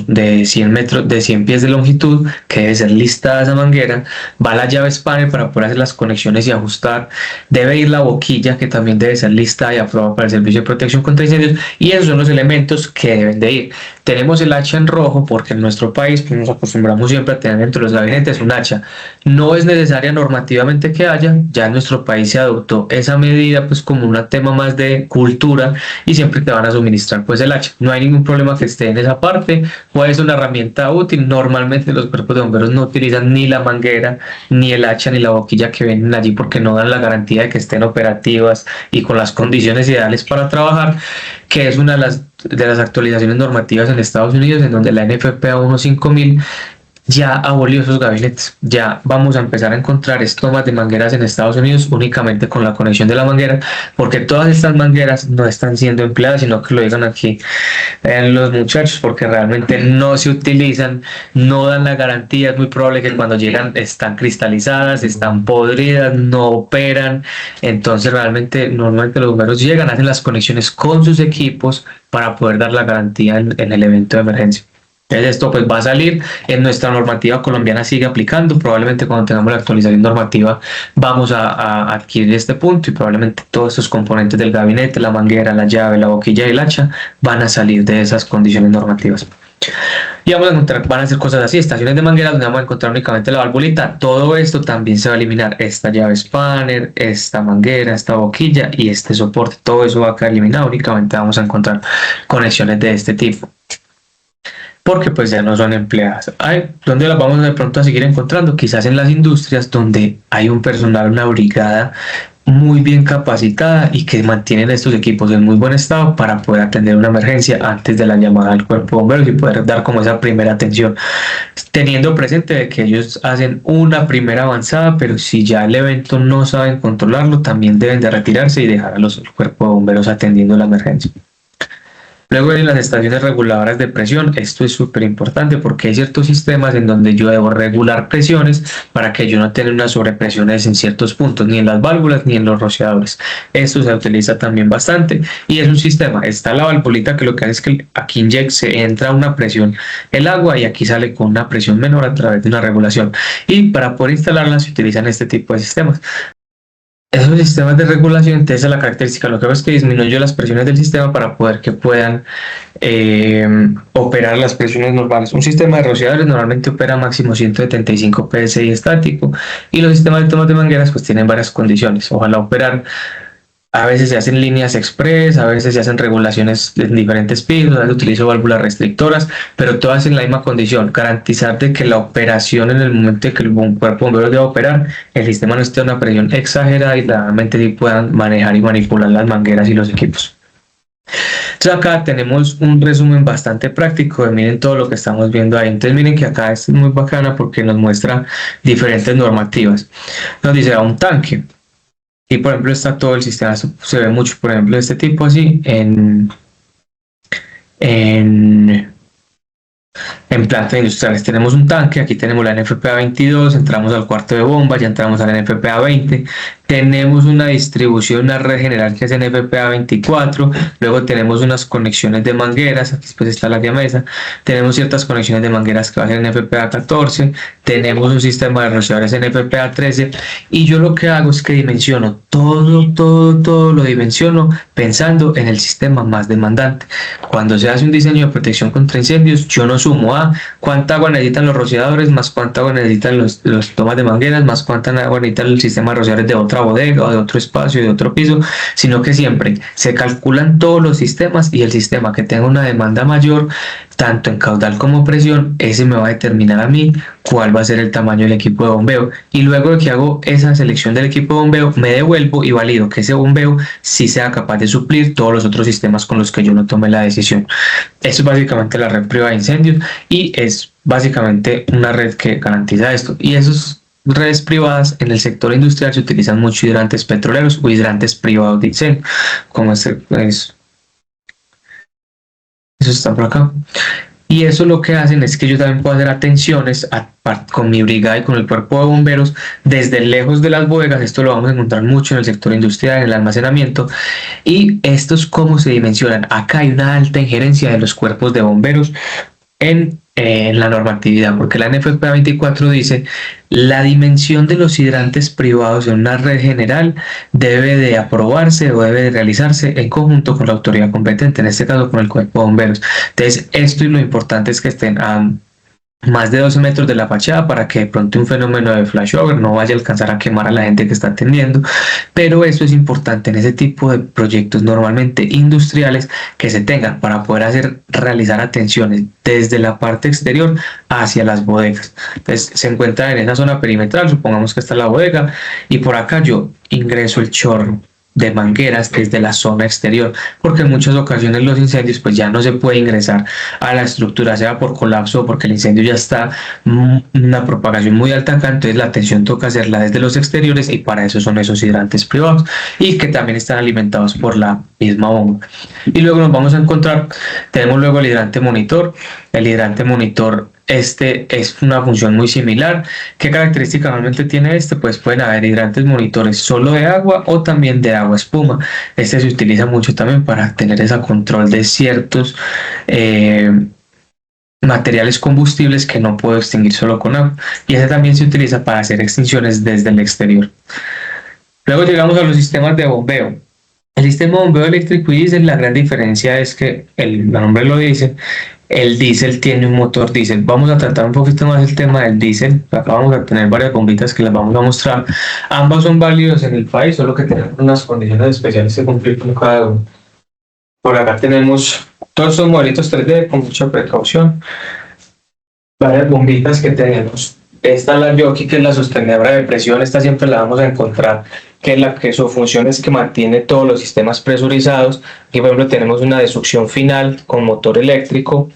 de 100 metros, de 100 pies de longitud, que debe ser listada esa manguera. Va la llave spanner para poder hacer las conexiones y ajustar. Debe ir la boquilla, que también debe ser listada y aprobada para el servicio de protección contra incendios. Y esos son los elementos que deben de ir. Tenemos el hacha en rojo porque en nuestro país pues, nos acostumbramos siempre a tener dentro de los gabinetes un hacha. No es necesaria normativamente que haya, ya en nuestro país se adoptó esa medida pues como un tema más de cultura, y siempre te van a suministrar pues el hacha. No hay ningún problema que esté en esa parte. Puede ser una herramienta útil. Normalmente los cuerpos de bomberos no utilizan ni la manguera, ni el hacha, ni la boquilla que vienen allí, porque no dan la garantía de que estén operativas y con las condiciones ideales para trabajar, que es una de las actualizaciones normativas en Estados Unidos, en donde la NFPA 15000 ya abolió esos gabinetes. Ya vamos a empezar a encontrar tomas de mangueras en Estados Unidos únicamente con la conexión de la manguera, porque todas estas mangueras no están siendo empleadas, sino que lo digan aquí los muchachos, porque realmente no se utilizan, no dan la garantía. Es muy probable que cuando llegan están cristalizadas, están podridas, no operan. Entonces realmente normalmente los bomberos llegan, hacen las conexiones con sus equipos para poder dar la garantía en el evento de emergencia. Entonces esto pues va a salir en nuestra normativa colombiana, sigue aplicando. Probablemente cuando tengamos la actualización normativa vamos a adquirir este punto, y probablemente todos estos componentes del gabinete, la manguera, la llave, la boquilla y el hacha van a salir de esas condiciones normativas. Y vamos a encontrar, van a ser cosas así, estaciones de manguera donde vamos a encontrar únicamente la valvulita. Todo esto también se va a eliminar, esta llave spanner, esta manguera, esta boquilla y este soporte. Todo eso va a quedar eliminado, únicamente vamos a encontrar conexiones de este tipo, porque pues ya no son empleadas. ¿Dónde las vamos de pronto a seguir encontrando? Quizás en las industrias, donde hay un personal, una brigada muy bien capacitada y que mantienen estos equipos en muy buen estado para poder atender una emergencia antes de la llamada al cuerpo de bomberos y poder dar como esa primera atención, teniendo presente de que ellos hacen una primera avanzada, pero si ya el evento no saben controlarlo, también deben de retirarse y dejar a los cuerpos de bomberos atendiendo la emergencia. Luego vienen las estaciones reguladoras de presión. Esto es súper importante porque hay ciertos sistemas en donde yo debo regular presiones para que yo no tenga unas sobrepresiones en ciertos puntos, ni en las válvulas ni en los rociadores. Esto se utiliza también bastante y es un sistema. Está la valvulita que lo que hace es que aquí se entra una presión el agua y aquí sale con una presión menor a través de una regulación. Y para poder instalarla se utilizan este tipo de sistemas. Esos sistemas de regulación, esa es la característica. Lo que hago es que disminuyo las presiones del sistema para poder que puedan operar las presiones normales. Un sistema de rociadores normalmente opera máximo 175 psi estático y los sistemas de tomas de mangueras pues tienen varias condiciones. Ojalá operar. A veces se hacen líneas express, a veces se hacen regulaciones en diferentes pisos, a veces utilizo válvulas restrictoras, pero todas en la misma condición, garantizar de que la operación en el momento de que el cuerpo bombero deba operar, el sistema no esté a una presión exagerada y realmente sí puedan manejar y manipular las mangueras y los equipos. Entonces acá tenemos un resumen bastante práctico de miren todo lo que estamos viendo ahí. Entonces miren que acá es muy bacana porque nos muestra diferentes normativas. Nos dice un tanque. Y por ejemplo está todo el sistema, se ve mucho, por ejemplo, de este tipo así en plantas industriales. Tenemos un tanque, aquí tenemos la NFPA 22, entramos al cuarto de bomba, ya entramos a la NFPA 20, tenemos una distribución, una red general que es NFPA 24, luego tenemos unas conexiones de mangueras, aquí después está la diamesa, tenemos ciertas conexiones de mangueras que va a ser NFPA 14, tenemos un sistema de rociadores NFPA 13 y yo lo que hago es que dimensiono todo lo dimensiono pensando en el sistema más demandante. Cuando se hace un diseño de protección contra incendios, yo no sumo a cuánta agua necesitan los rociadores, más cuánta agua necesitan los tomas de mangueras, más cuánta agua necesita el sistema de rociadores de otra bodega o de otro espacio, de otro piso, sino que siempre se calculan todos los sistemas y el sistema que tenga una demanda mayor, tanto en caudal como presión, ese me va a determinar a mí cuál va a ser el tamaño del equipo de bombeo. Y luego de que hago esa selección del equipo de bombeo, me devuelvo y valido que ese bombeo sí sea capaz de suplir todos los otros sistemas con los que yo no tomé la decisión. Eso es básicamente la red privada de incendios y es básicamente una red que garantiza esto. Y esas redes privadas en el sector industrial se utilizan mucho hidrantes petroleros o hidrantes privados de incendio, como eso está por acá. Y eso lo que hacen es que yo también puedo hacer atenciones con mi brigada y con el cuerpo de bomberos desde lejos de las bodegas. Esto lo vamos a encontrar mucho en el sector industrial, en el almacenamiento. Y esto es cómo se dimensionan. Acá hay una alta injerencia de los cuerpos de bomberos en la normatividad, porque la NFPA 24 dice la dimensión de los hidrantes privados en una red general debe de aprobarse o debe de realizarse en conjunto con la autoridad competente, en este caso con el cuerpo de bomberos. Entonces esto y lo importante es que estén a más de 12 metros de la fachada para que de pronto un fenómeno de flashover no vaya a alcanzar a quemar a la gente que está atendiendo, pero eso es importante en ese tipo de proyectos normalmente industriales que se tengan para poder realizar atenciones desde la parte exterior hacia las bodegas. Entonces se encuentra en esa zona perimetral, supongamos que está la bodega y por acá yo ingreso el chorro de mangueras desde la zona exterior, porque en muchas ocasiones los incendios pues ya no se puede ingresar a la estructura, sea por colapso o porque el incendio ya está una propagación muy alta acá, entonces la atención toca hacerla desde los exteriores y para eso son esos hidrantes privados y que también están alimentados por la misma bomba. Y luego nos vamos a encontrar, tenemos luego el hidrante monitor. El hidrante monitor este es una función muy similar. ¿Qué característica normalmente tiene este? Pues pueden haber hidrantes monitores solo de agua o también de agua espuma. Este se utiliza mucho también para tener ese control de ciertos materiales combustibles que no puedo extinguir solo con agua. Y ese también se utiliza para hacer extinciones desde el exterior. Luego llegamos a los sistemas de bombeo. El sistema de bombeo eléctrico y diésel, la gran diferencia es que, el nombre lo dice, el diésel tiene un motor diésel. Vamos a tratar un poquito más el tema del diésel. Acá vamos a tener varias bombitas que las vamos a mostrar. Ambos son válidos en el país, solo que tenemos unas condiciones especiales que cumplir con cada uno. Por acá tenemos todos estos modelitos 3D con mucha precaución. Varias bombitas que tenemos. Esta es la Jockey, que es la sostenedora de presión. Esta siempre la vamos a encontrar que su función es que mantiene todos los sistemas presurizados. Aquí, por ejemplo, tenemos una de succión final con motor eléctrico,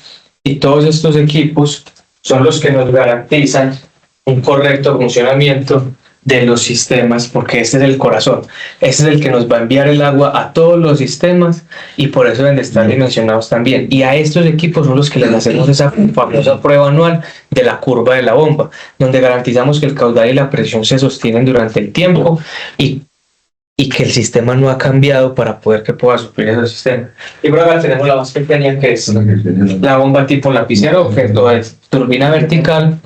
y todos estos equipos son los que nos garantizan un correcto funcionamiento de los sistemas, porque este es el corazón, este es el que nos va a enviar el agua a todos los sistemas, y por eso deben de estar dimensionados también. Y a estos equipos son los que les hacemos esa famosa prueba anual de la curva de la bomba, donde garantizamos que el caudal y la presión se sostienen durante el tiempo y que el sistema no ha cambiado para poder que pueda suplir ese sistema. Y por acá tenemos la más pequeña, que es la bomba tipo lapicero, que es turbina vertical,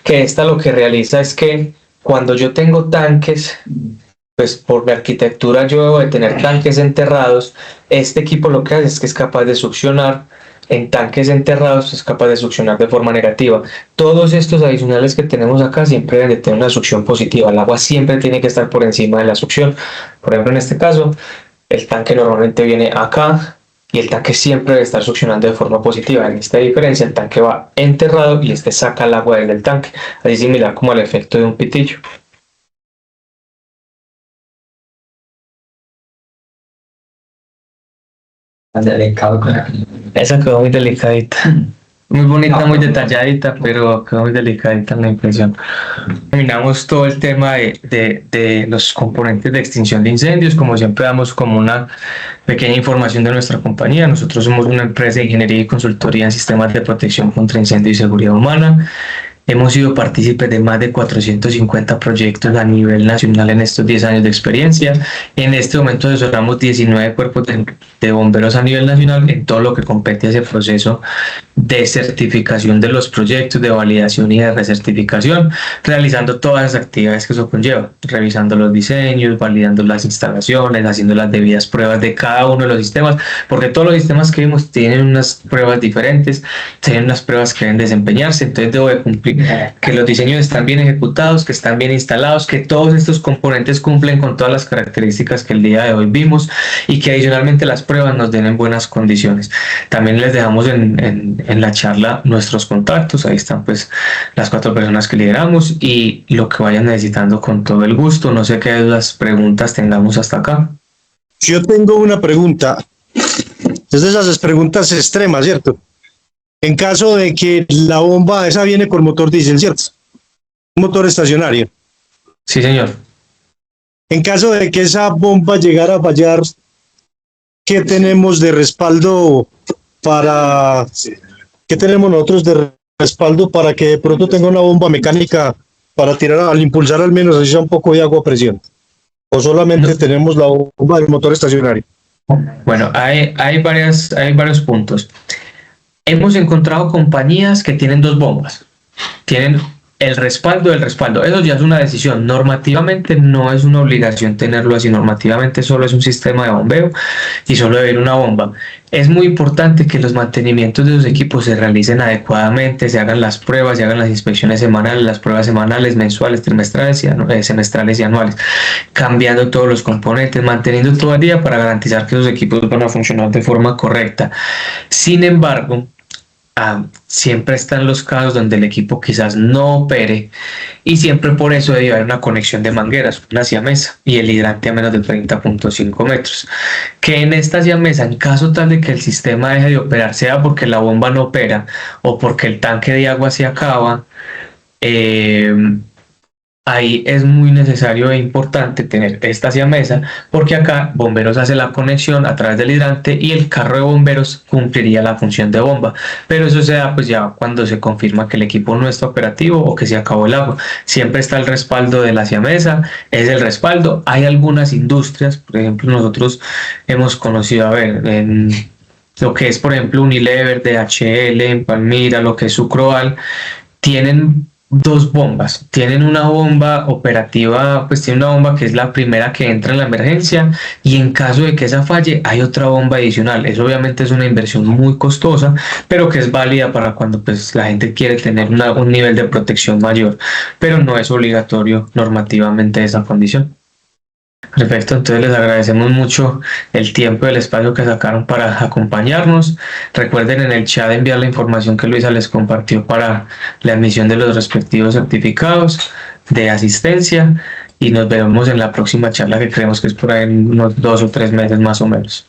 que esta lo que realiza es que cuando yo tengo tanques, pues por mi arquitectura yo debo de tener tanques enterrados. Este equipo lo que hace es que es capaz de succionar en tanques enterrados, es capaz de succionar de forma negativa. Todos estos adicionales que tenemos acá siempre deben de tener una succión positiva. El agua siempre tiene que estar por encima de la succión. Por ejemplo, en este caso, el tanque normalmente viene acá y el tanque siempre debe estar succionando de forma positiva. En esta diferencia, el tanque va enterrado y este saca el agua del tanque, así similar como el efecto de un pitillo. Delicado. Esa quedó muy delicadita, muy bonita, muy detalladita, pero quedó muy delicadita en la impresión. Terminamos todo el tema de los componentes de extinción de incendios. Como siempre, damos como una pequeña información de nuestra compañía. Nosotros somos una empresa de ingeniería y consultoría en sistemas de protección contra incendio y seguridad humana. Hemos sido partícipes de más de 450 proyectos a nivel nacional en estos 10 años de experiencia. En este momento asesoramos 19 cuerpos de bomberos a nivel nacional en todo lo que compete a ese proceso de certificación de los proyectos, de validación y de recertificación, realizando todas las actividades que eso conlleva, revisando los diseños, validando las instalaciones, haciendo las debidas pruebas de cada uno de los sistemas, porque todos los sistemas que vimos tienen unas pruebas diferentes, tienen unas pruebas que deben desempeñarse. Entonces debo de cumplir que los diseños están bien ejecutados, que están bien instalados, que todos estos componentes cumplen con todas las características que el día de hoy vimos, y que adicionalmente las pruebas nos den en buenas condiciones. También les dejamos en la charla nuestros contactos. Ahí están pues las 4 personas que lideramos, y lo que vayan necesitando con todo el gusto. No sé qué dudas, preguntas tengamos hasta acá. Yo tengo una pregunta. Es de esas preguntas extremas, ¿cierto? En caso de que la bomba esa viene con motor diésel, ¿cierto? Un motor estacionario. Sí, señor. En caso de que esa bomba llegara a fallar, ¿qué tenemos de respaldo para... ¿Qué tenemos nosotros de respaldo para que de pronto tenga una bomba mecánica para tirar, al impulsar al menos así sea un poco de agua a presión? ¿O solamente tenemos la bomba del motor estacionario? Bueno, hay varios puntos. Hemos encontrado compañías que tienen 2 bombas, tienen el respaldo del respaldo. Eso ya es una decisión. Normativamente no es una obligación tenerlo así. Normativamente solo es un sistema de bombeo y solo debe ir una bomba. Es muy importante que los mantenimientos de los equipos se realicen adecuadamente, se hagan las pruebas, se hagan las inspecciones semanales, las pruebas semanales, mensuales, trimestrales, semestrales y anuales, cambiando todos los componentes, manteniendo todo el día para garantizar que los equipos van a funcionar de forma correcta. Sin embargo, siempre están los casos donde el equipo quizás no opere, y siempre por eso debe haber una conexión de mangueras, una siamesa y el hidrante a menos de 30.5 metros, que en esta siamesa, en caso tal de que el sistema deje de operar, sea porque la bomba no opera o porque el tanque de agua se acaba, ahí es muy necesario e importante tener esta siamesa, porque acá bomberos hace la conexión a través del hidrante y el carro de bomberos cumpliría la función de bomba, pero eso se da pues ya cuando se confirma que el equipo no está operativo o que se acabó el agua. Siempre está el respaldo de la siamesa, es el respaldo. Hay algunas industrias, por ejemplo nosotros hemos conocido, en lo que es por ejemplo Unilever, DHL, en Palmira, lo que es Sucroal, tienen 2 bombas. Tienen una bomba operativa, pues tiene una bomba que es la primera que entra en la emergencia, y en caso de que esa falle hay otra bomba adicional. Eso obviamente es una inversión muy costosa, pero que es válida para cuando pues la gente quiere tener un nivel de protección mayor, pero no es obligatorio normativamente esa condición. Perfecto, entonces les agradecemos mucho el tiempo y el espacio que sacaron para acompañarnos. Recuerden en el chat enviar la información que Luisa les compartió para la emisión de los respectivos certificados de asistencia, y nos vemos en la próxima charla, que creemos que es por ahí en unos 2 o 3 meses más o menos.